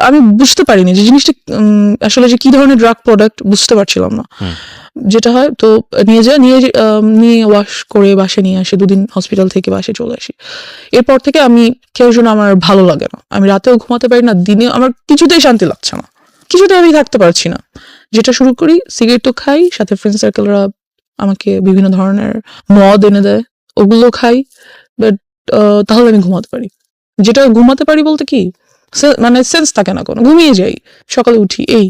আমি বুঝতে পারিনি যে জিনিসটা আসলে যে কি ধরনের ড্রাগ প্রোডাক্ট, বুঝতে পারছিলাম না। যেটা হয় তো নিয়ে ওয়াশ করে বাসে নিয়ে আসি, 2 দিন হসপিটাল থেকে বাসে চলে আসি। এরপর থেকে আমি কেউ জন্য আমার ভালো লাগে না, আমি রাতেও ঘুমাতে পারি না, দিনে আমার কিছুতেই শান্তি লাগছে না, কিছুতে আমি থাকতে পারছি না। যেটা শুরু করি, সিগারেট তো খাই, সাথে ফ্রেন্ড সার্কেলরা আমাকে বিভিন্ন ধরনের মদ এনে দেয়, ওগুলো খাই, বাট তাহলে আমি ঘুমাতে পারি। যেটা ঘুমাতে পারি বলতে কি, মানে সেন্স থাকে না কোনো, ঘুমিয়ে যাই, সকালে উঠি, এই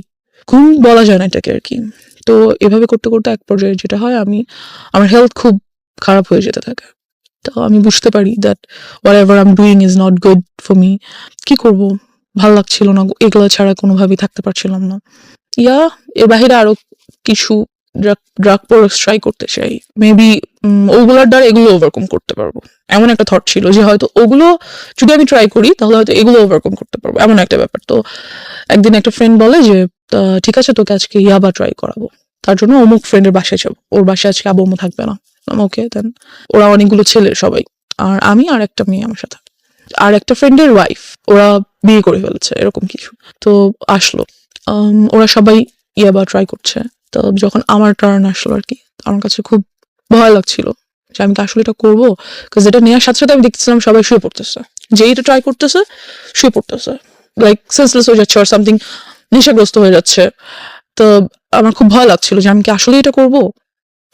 ঘুম বলা যায় না এটাকে আর কি। তো এভাবে করতে করতে এক পর্যায়ে যেটা হয়, আমার হেলথ খুব খারাপ হয়ে যেতে থাকে। তো আমি বুঝতে পারি that what ever I am doing is not good for me. কি করব, ভালো লাগছিল না, এগুলো ছাড়া কোনোভাবেই থাকতে পারছিলাম না। এর বাহিরে আরো কিছু ড্রাগ প্রোডাক্টস ট্রাই করতে চাই, মেবি ওগুলোর দ্বারা এগুলো ওভারকাম করতে পারবো। এমন একটা থট ছিল যে হয়তো ওগুলো যদি আমি ট্রাই করি তাহলে হয়তো এগুলো ওভারকাম করতে পারবো, এমন একটা ব্যাপার। তো একদিন একটা ফ্রেন্ড বলে যে ঠিক আছে, তোকে আজকে ইয়াবা ট্রাই করাবো, তার জন্য অমুক ফ্রেন্ডের বাসায় যাবো, ওর বাসায় আজকে আব্বু আম্মু থাকবে না। ওকে, দেন ওরা অনেকগুলো ছেলে সবাই, আর আমি আর একটা মেয়ে আমার সাথে, আর একটা ফ্রেন্ডের ওয়াইফ, ওরা বিয়ে করে ফেলেছে, এরকম কিছু। তো আসলো, ওরা সবাই ইয়াবা ট্রাই করছে। তো যখন আমার টার্ন আসলো আর কি, আমার কাছে খুব ভয় লাগছিল যে আমি কি আসলে এটা করবো, বিকজ এটা নেওয়ার সাথে সাথে আমি দেখতেছিলাম সবাই শুয়ে পড়তেছে, যে এটা ট্রাই করতেছে শুয়ে পড়তেছে, লাইক সেন্সলেস হয়ে যাচ্ছে, আর সামথিং নেশাগ্রস্ত হয়ে যাচ্ছে। তো আমার খুব ভয় লাগছিল যে আমি কি আসলে এটা করব।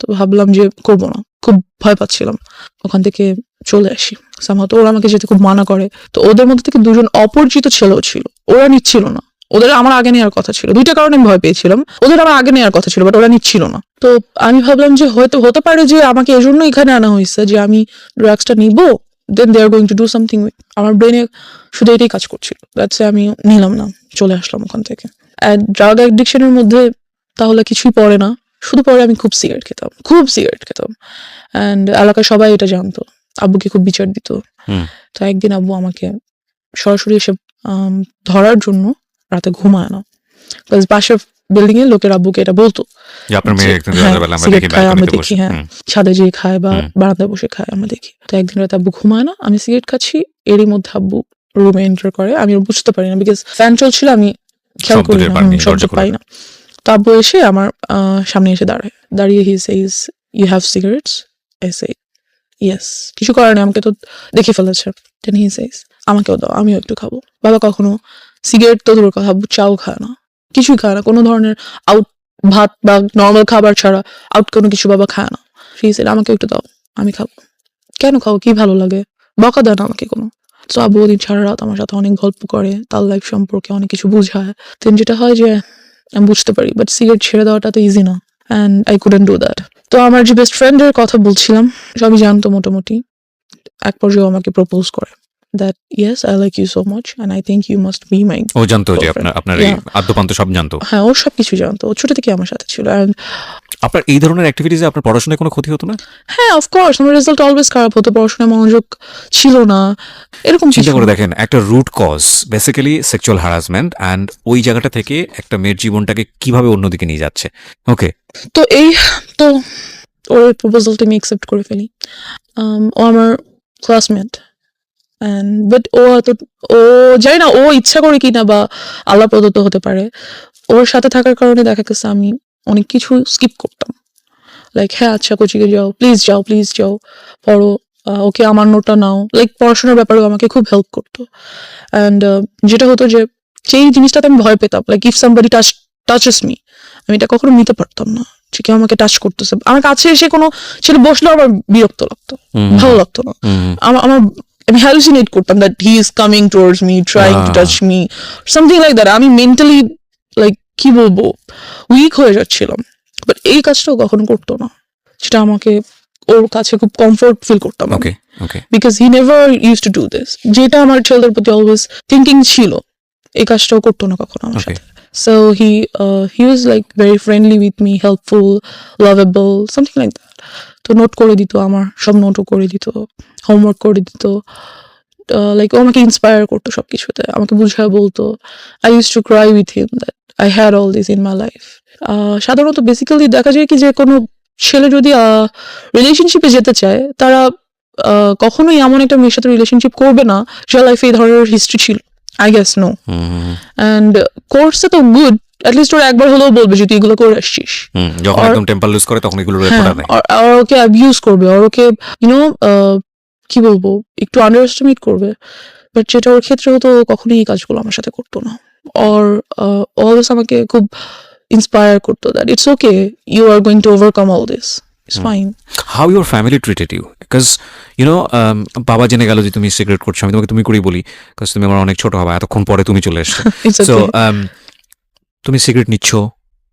তো ভাবলাম যে করবো না, খুব ভয় পাচ্ছিলাম। ওখান থেকে চলে আসি সামহাও। তো ওরা আমাকে যেতে খুব মানা করে। তো ওদের মধ্যে থেকে 2জন অপরিচিত ছেলেও ছিল, ওরা নিচ্ছিল না, ওদের আমার আগে নেওয়ার কথা ছিল। 2টা কারণে আমি ভয় পেয়েছিলাম, ওদের আমার আগে নেওয়ার কথা ছিল, বাট ওরা নিচ্ছিল না। তো আমি ভাবলাম যে হয়তো হতে পারে যে আমাকে এজন্য এখানে আনা হয়েছে যে আমি ড্রাগসটা নিবো, then they are going to do something with. আমার ব্রেনে শুধু এটাই কাজ করছিল, দ্যাটস আমি নিলাম না, চলে আসলাম ওখান থেকে। ড্রাগ অ্যাডিকশনের মধ্যে তাহলে কিছুই পড়ে না, শুধু পরে আমি খুব সিগারেট খেতাম, অ্যান্ড এলাকার সবাই এটা জানতো, আব্বুকে খুব বিচার দিত। তো একদিন আব্বু আমাকে সরাসরি এসে ধরার জন্য রাতে ঘুমায় না, বিকজ পাশের বিল্ডিং এর লোকের আব্বুকে এটা বলতো, সিগারেট খায় আমরা দেখি, হ্যাঁ, ছাদে যেয়ে খায় বা বারান্দায় বসে খায় আমরা দেখি। তো একদিন রাতে আব্বু ঘুমায় না, আমি সিগারেট খাচ্ছি, এরই মধ্যে আব্বু রুমে এন্টার করে, আমি বুঝতে পারি না, বিকজ ফ্যান চলছিল, আমি খেয়াল করি না, শব্দ পাই না। তো আব্বু এসে আমার সামনে এসে দাঁড়িয়ে he says, you have cigarettes? I say yes. কিছু করার নেই, আমাকে তো দেখে ফেলেছে। দেন হি সেইজ, আমাকেও দাও, আমিও একটু খাবো। বাবা কখনো সিগারেট তো দূরের কথা, আব্বু চাও খায় না, কিছুই খায় না, কোনো ধরনের ভাত বা নর্মাল খাবার ছাড়া আউট কোনো কিছু বাবা খায় না। সে সেড আমাকে একটু দাও, আমি খাবো। কেন খাও, কি ভালো লাগে, বকা দেয় না আমাকে কোনো। তো আব্বু ওদিন সারা রাত আমার সাথে অনেক গল্প করে, তার লাইফ সম্পর্কে অনেক কিছু বুঝায়। দেন যেটা হয় যে আমি বুঝতে পারি, বাট সিগারেট ছেড়ে দেওয়াটা তো ইজি না, and I couldn't do that. তো আমার যে বেস্ট ফ্রেন্ডের কথা বলছিলাম, সবই জানতো মোটামুটি। এক পর্যায়ে আমাকে প্রপোজ করে that yes I like you so much and I think you must be my. ও জানতো যে আপনার এই Yeah. আদ্যপান্ত সব জানতো? হ্যাঁ, ওর সব কিছু জানতো, ও ছোট থেকে আমার সাথে ছিল। অ্যান্ড আপনার এই ধরনের অ্যাক্টিভিটিসে আপনার পড়াশোনায় কোনো ক্ষতি হতো না? হ্যাঁ, অফকোর্স আমার রেজাল্ট অলওয়েজ খারাপ হতো, পড়াশোনায় মনোযোগ ছিল না, এরকম চিন্তা কিছু করে না। দেখেন, একটা root cause basically sexual harassment, and ওই জায়গাটা থেকে একটা মেয়ের জীবনটাকে কিভাবে অন্যদিকে নিয়ে যাচ্ছে। ওকে, তো তো ওর প্রপোজালটা আমি অ্যাকসেপ্ট করে ফেলি। ও আমার ক্লাসমেট, অ্যান্ড বাট ও জানি না ও ইচ্ছা করে কিনা বা আল্লাহ প্রদত্ত হতে পারে, ওর সাথে থাকার কারণে দেখা গেছে আমি অনেক কিছু স্কিপ করতাম। লাইক হ্যাঁ আচ্ছা কোচিংয়ে যাও, প্লিজ যাও পড়ো, ওকে আমার নোটটা নাও, লাইক পড়াশোনার ব্যাপারেও আমাকে খুব হেল্প করতো। অ্যান্ড যেটা হতো যে যেই জিনিসটাতে আমি ভয় পেতাম, like if somebody touches me, আমি এটা কখনো নিতে পারতাম না যে কেউ আমাকে টাচ করতেছে। আমার কাছে এসে কোনো ছেলে বসলেও আমার বিরক্ত লাগতো, ভালো লাগতো না। আমার আমি হ্যালুসিনেট করতাম that he is coming towards me, trying to touch me, something like that. আমি মেন্টালি লাইক কি বলবো, উইক হয়ে যাচ্ছিলাম। বাট এই কাজটাও কখনো করতো না, যেটা আমাকে ওর কাছে খুব কমফোর্ট ফিল করতাম। Okay, okay. Because he never use to do this, যেটা আমার ছেলেদের প্রতি অলওয়েজ থিঙ্কিং ছিল, এই কাজটাও করতো না কখনো আমার Okay. সাথে। So he was like very friendly with me, helpful, lovable, something like that. তো নোট করে দিত, আমার সব নোটও করে দিত, হোমওয়ার্ক করে দিত। লাইক ও আমাকে ইন্সপায়ার করতো সব কিছুতে, আমাকে বুঝায় বলতো। I use to cry with him that I had all this in my life. সাধারণত বেসিক্যালি দেখা যায় কি যে কোনো ছেলে যদি রিলেশনশিপে যেতে চায়, তারা কখনোই এমন একটা মেয়ের সাথে রিলেশনশিপ করবে না যার লাইফে এই ধরনের হিস্ট্রি ছিল। I guess no. অ্যান্ড কোর্সে তো গুড, অ্যাটলিস্ট ওরা একবার হলেও বলবে যে তুই এগুলো করে আসছিস। যখন একদম টেম্পার লুজ করে তখন এগুলো রেকর্ড নেয়। আর ওকে অ্যাবিউজ করবে, আর ওকে ইউনো কি বলবো, একটু আন্ডার এস্টিমেট করবে। বাট যেটা ওর ক্ষেত্রে হতো, ও কখনোই এই কাজগুলো আমার সাথে করতো না। আর অলওয়েজ আমাকে খুব ইন্সপায়ার করতো that it's okay, you are going to overcome all this, it's fine. How your family treated you? Because বাবা জেনে গেল যে তুমি সিগারেট করছো, আমি তোমাকে তুমি করেই বলি, বিকজ তুমি আমার অনেক ছোট হবা, এতক্ষণ পরে তুমি চলে এসছো। It's so okay. তুমি সিগারেট নিচ্ছ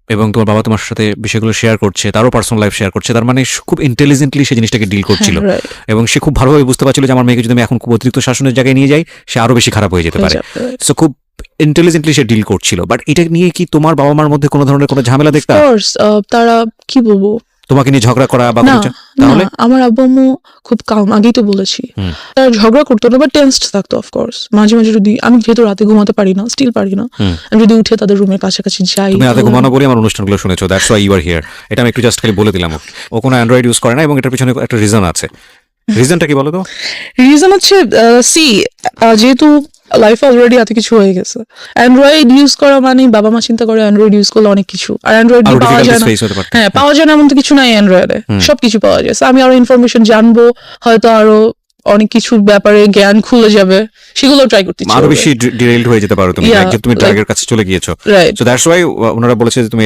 এবং তোমার বাবা তোমার সাথে বিষয়গুলো শেয়ার করছে, তারও পার্সোনাল লাইফ শেয়ার করছে, তার মানে খুব ইন্টেলিজেন্টলি সেই জিনিসটাকে ডিল করছিল। হ্যাঁ, right. এবং সে খুব ভালোভাবে বুঝতে পারছিল যে আমার মেয়েকে যদি আমি এখন খুব অতিরিক্ত শাসনের জায়গায় নিয়ে যাই, সে আরো বেশি খারাপ হয়ে যেতে পারে। সো খুব ইন্টেলিজেন্টলি সে ডিল করছিল। বাট এটা নিয়ে কি তোমার বাবা মার মধ্যে কোনো ধরনের কোনো ঝামেলা দেখতা? কোর্স তারা কি বলবো, তোমাকে নিয়ে ঝগড়া করা বা না কোনো না, তাহলে? আমার আব্বু আম্মু খুব কাম, আগেই তো বলেছি। তারা ঝগড়া করতো না, বাট টেন্সড থাকতো অফকোর্স। মাঝে মাঝে যদি আমি যেহেতু রাতে ঘুমাতে পারি না, স্টিল পারি না, আমি যদি উঠে তাদের রুমের কাছাকাছি যাই। তুমি রাতে ঘুমানো বলে আমার অনুষ্ঠানগুলো শুনেছো, that's why you are here. এটা আমি একটু জাস্ট খালি বলে দিলাম। ও কোনো অ্যান্ড্রয়েড ইউজ করে না এবং এটার পিছনে একটা রিজন আছে। রিজনটা কি বলো তো? রিজন হচ্ছে যেহেতু লাইফে অলরেডি এত কিছু হয়ে গেছে, অ্যান্ড্রয়েড ইউজ করা মানে বাবা মা চিন্তা করে অ্যান্ড্রয়েড ইউজ করলে অনেক কিছু, আর অ্যান্ড্রয়েড আরো পাওয়া যায় difficulties না। face হতে পারত। হ্যাঁ, পাওয়া যায় না এমন তো কিছু নাই অ্যান্ড্রয়েডে, সবকিছু পাওয়া যায়। So আমি আরো ইনফরমেশন জানবো, হয়তো আরো অনেক কিছুর ব্যাপারে জ্ঞান খুলে যাবে, সেগুলো ট্রাই করতে আরো বেশি ডিরেইলড হয়ে যেতে পারো তুমি, Yeah, like যে তুমি like- টার্গেটের কাছে চলে গিয়েছো। রাইট, সো দ্যাটস ওয়াই ওনারা বলেছে যে তুমি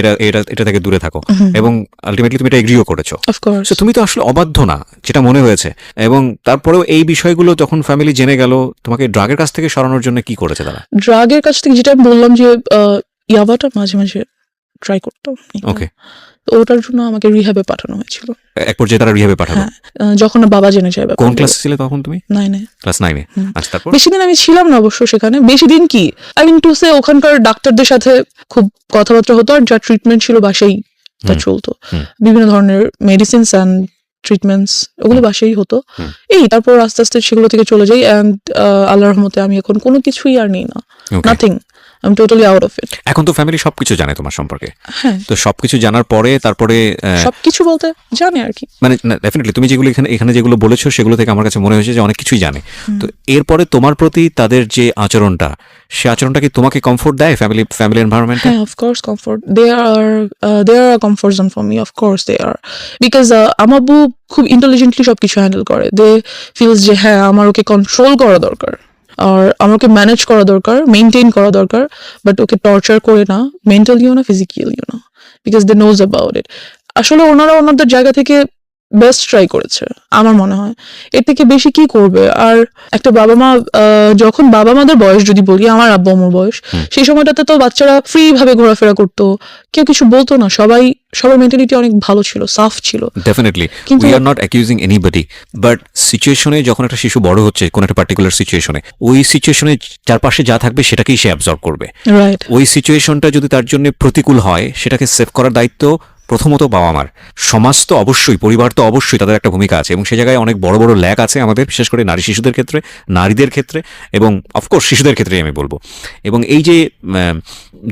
এটা থেকে দূরে থাকো, এবং আলটিমেটলি তুমি এটা এগ্রিও করেছো। অফকোর্স। সো তুমি তো আসলে অবাধ্য না, যেটা মনে হয়েছে। এবং তারপরেও এই বিষয়গুলো যখন ফ্যামিলি জেনে গেল, তোমাকে ড্রাগের কাছ থেকে সরানোর জন্য কি করেছে তারা? ড্রাগের কাছ থেকে যেটা আমি বললাম যে ইয়াবাটা মাঝে মাঝে ট্রাই করতাম। ওকে, তো ওটার জন্য আমাকে রিহ্যাবে পাঠানো হয়েছিল। এক পর্যায়ে তারা রিহ্যাবে পাঠালো। হ্যাঁ, যখন বাবা জেনে যায় ব্যাপারগুলো। কোন ক্লাসে ছিলে তখন তুমি? 9 ক্লাস 9-এ। আচ্ছা, তারপর? বেশি দিন আমি ছিলাম না অবশ্য সেখানে। বেশি দিন কি, আই মিন টু সে, ওখানকার ডাক্তারদের সাথে খুব কথাবার্তা হতো, আর যা ট্রিটমেন্ট ছিল বাসাই তা চলতো। বিভিন্ন ধরনের মেডিসিনস অ্যান্ড ট্রিটমেন্টস ওগুলো বাসাই হতো। তারপর আস্তে আস্তে সেগুলো থেকে চলে যাই, অ্যান্ড আল্লাহর রহমতে আমি এখন কোনো কিছুই আর নেই না, Okay. Nothing, I am totally out of it. এখন তো ফ্যামিলি সবকিছু জানে তোমার সম্পর্কে। হ্যাঁ, তো সবকিছু জানার পরে তারপরে সবকিছু বলতে জানে আর কি। মানে ডেফিনেটলি তুমি যেগুলো এখানে যেগুলো বলেছো সেগুলো থেকে আমার কাছে মনে হয়েছে যে অনেক কিছুই জানে। তো এরপরে তোমার প্রতি তাদের যে আচরণটা, সে আচরণটা কি তোমাকে কমফোর্ট দেয় ফ্যামিলি এনভায়রনমেন্টে? হ্যাঁ, of course comfort, they are a comfort zone for me, of course they are. Because আমার আব্বু খুব ইন্টেলিজেন্টলি সবকিছু হ্যান্ডেল করে। দে ফিলস যে হ্যাঁ আমার ওকে কন্ট্রোল করা দরকার, আর আমাকে ম্যানেজ করা দরকার, মেনটেন করা দরকার, বাট ওকে টর্চার করে না, মেন্টালিও না, ফিজিক্যালিও না। Because they knows about it. আসলে ওনারা ওনাদের জায়গা থেকে বেস্ট ট্রাই করেছে আমার মনে হয়, এর থেকে বেশি কি করবে। আর একটা বাবা মা যখন বাবা মাদের বয়স যদি বলি, আমার আব্বু আম্মুর বয়স, সেই সময়টাতে তো বাচ্চারা ফ্রি ভাবে ঘোরাফেরা করতো, কেউ কিছু বলতো না, সবার মেন্টালিটি অনেক ভালো ছিল, সাফ ছিল। ডেফিনেটলি কিন্তু- we are not accusing anybody, but সিচুয়েশনে যখন একটা শিশু বড় হচ্ছে কোন একটা পার্টিকুলার সিচুয়েশনে, ওই সিচুয়েশনে চারপাশে যা থাকবে সেটাকেই সে অ্যাবজর্ব করবে। রাইট, ওই সিচুয়েশনটা যদি তার জন্য প্রতিকূল হয়, সেটাকে সেভ করার দায়িত্ব প্রথমত বাবা মার। সমাজ তো অবশ্যই, পরিবার তো অবশ্যই তাদের একটা ভূমিকা আছে, এবং সে জায়গায় অনেক বড় বড় ল্যাক আছে আমাদের, বিশেষ করে নারী শিশুদের ক্ষেত্রে, নারীদের ক্ষেত্রে, এবং অফকোর্স শিশুদের ক্ষেত্রেই আমি বলবো। এবং এই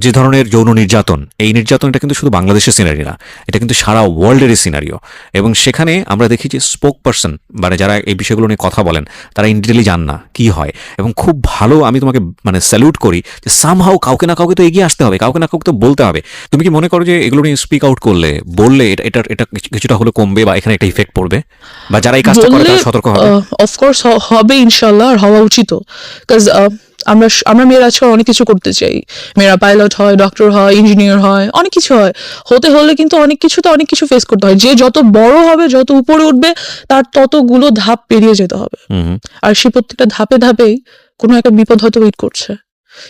যে ধরনের যৌন নির্যাতন, এই নির্যাতনটা কিন্তু শুধু বাংলাদেশের সিনারি না, এটা কিন্তু সারা ওয়ার্ল্ডেরই সিনারিও। এবং সেখানে আমরা দেখি যে স্পোক পার্সন, মানে যারা এই বিষয়গুলো নিয়ে কথা বলেন, তারা ইনডিটেলি জান না কি হয়। এবং খুব ভালো, আমি তোমাকে মানে স্যালুট করি যে সামহাউ কাউকে না কাউকে তো এগিয়ে আসতে হবে, কাউকে না কাউকে তো বলতে হবে। তুমি কি মনে করো যে এগুলো নিয়ে স্পিক আউট বললে এটা কিছুটা হলে কমবে, বা এখানে একটা ইফেক্ট পড়বে, বা যারা এই কাজটা করে তারা সতর্ক হবে? অফকোর্স হবে ইনশাল্লাহ, আর হওয়া উচিত। বিকজ আমরা মেয়েরা আজকাল অনেক কিছু করতে চাই, মেয়েরা পাইলট হয়, ডক্টর হয়, ইঞ্জিনিয়ার হয়, অনেক কিছু হয়। হতে হলে কিন্তু অনেক কিছু ফেস করতে হয়। যে যত বড় হবে, যত উপরে উঠবে, তার ততগুলো ধাপ পেরিয়ে যেতে হবে। আর সে প্রত্যেকটা ধাপে ধাপেই কোনো একটা বিপদ হয়তো ওয়েট করছে।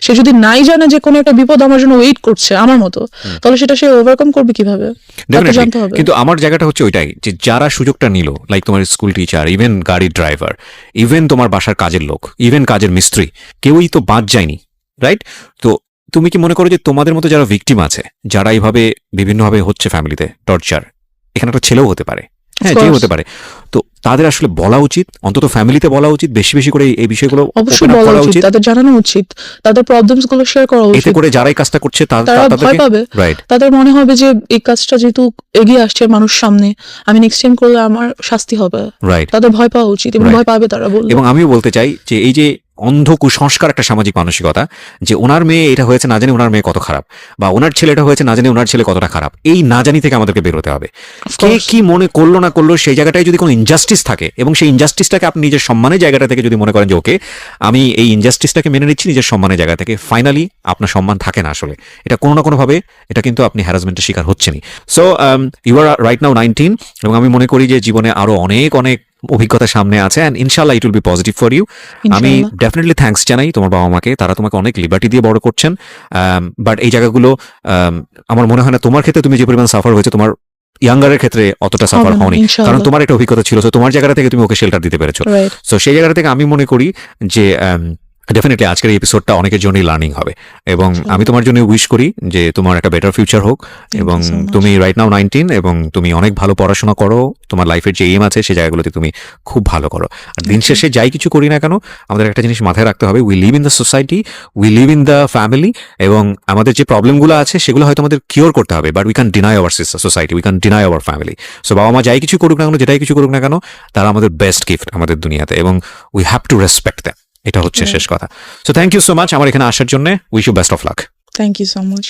সে যদি নাই জানে যে কোনো একটা বিপদ আমার জন্য ওয়েট করছে আমার মতো, তাহলে সেটা সে ওভারকাম করবে কিভাবে, তাকে জানতে হবে। কিন্তু আমার জায়গাটা হচ্ছে ওইটাই, যে যারা সুযোগটা নিল, লাইক তোমার স্কুল টিচার, ইভেন গাড়ির ড্রাইভার, ইভেন তোমার বাসার কাজের লোক, ইভেন কাজের মিস্ত্রি, কেউই তো বাদ যায়নি, রাইট? তো তুমি কি মনে করো যে তোমাদের মতো যারা ভিকটিম আছে, যারা এইভাবে বিভিন্নভাবে হচ্ছে ফ্যামিলিতে টর্চার, এখানে একটা ছেলেও হতে পারে, হ্যাঁ, যে হতে পারে, তো তাদের আসলে বলা উচিত, অন্তত ফ্যামিলিতে বলা উচিত, বেশি বেশি করে এই বিষয়গুলো অবশ্যই বলা উচিত, তাদের জানানো উচিত, তাদের প্রবলেমস গুলো শেয়ার করা উচিত। এতে করে যারাই কাজটা করছে তারা ভয় পাবে, রাইট, তাদের মনে হবে যে এই কাজটা যেহেতু এগিয়ে আসছে মানুষ সামনে, আমি নেক্সট টাইম করলে আমার শাস্তি হবে, রাইট। তাদের ভয় পাওয়া উচিত, এবং ভয় পাবে তারা বললে। এবং আমিও বলতে চাই যে এই যে অন্ধ কুসংস্কার একটা সামাজিক মানসিকতা, যে ওনার মেয়ে এটা হয়েছে না জানি ওনার মেয়ে কত খারাপ, বা ওনার ছেলে এটা হয়েছে না জানি ওনার ছেলে কতটা খারাপ, এই না জানি থেকে আমাদেরকে বের হতে হবে। কে কি মনে করলো না করলো, সেই জায়গাটায় যদি কোনো ইনজাস্টিস থাকে, এবং সেই ইনজাস্টিসটাকে আপনি নিজের সম্মানের জায়গাটা থেকে যদি মনে করেন যে ওকে আমি এই ইনজাস্টিসটাকে মেনে নিচ্ছি নিজের সম্মানের জায়গা থেকে, ফাইনালি আপনার সম্মান থাকে না আসলে, এটা কোনো না কোনোভাবে এটা কিন্তু আপনি হ্যারাসমেন্টের শিকার হচ্ছেনই। So you are right now 19, এবং আমি মনে করি যে জীবনে আরো অনেক অনেক অভিজ্ঞতা সামনে আছে, অ্যান্ড ইনশাল্লাহ it will be positive for you. আমি ডেফিনেটলি থ্যাঙ্কস জানাই তোমার বাবা মাকে, তারা তোমাকে অনেক লিবার্টি দিয়ে বড় করছেন। বাট এই জায়গাগুলো আমার মনে হয় না তোমার ক্ষেত্রে তুমি যে পরিমাণ সাফার হয়েছে, তোমার ইয়াঙ্গারের ক্ষেত্রে অতটা সাফার হওনি, কারণ তোমার একটা অভিজ্ঞতা ছিল, তো তোমার জায়গা থেকে তুমি ওকে শেল্টার দিতে পেরেছো। সো সেই জায়গা থেকে আমি মনে করি যে ডেফিনেটলি আজকের এই এপিসোডটা অনেকের জন্যই লার্নিং হবে, এবং আমি তোমার জন্য উইশ করি যে তোমার একটা বেটার ফিউচার হোক, এবং তুমি রাইট নাও 19, এবং তুমি অনেক ভালো পড়াশোনা করো, তোমার লাইফের যে এম আছে সেই জায়গাগুলোতে তুমি খুব ভালো করো। আর দিন শেষে যাই কিছু করি না কেন, আমাদের একটা জিনিস মাথায় রাখতে হবে, we live in the society, we live in the family, এবং আমাদের যে প্রবলেমগুলো আছে সেগুলো হয়তো আমাদের কিওর করতে হবে, but we can deny our society, we can deny our family. So বাবা মা যাই কিছু করুক না কেন, যেটাই কিছু করুক না কেন, তারা আমাদের বেস্ট গিফট আমাদের দুনিয়াতে, এবং we have to respect them. এটা হচ্ছে শেষ কথা। So thank you so much আমার এখানে আসার জন্য। Wish you best of luck. Thank you so much.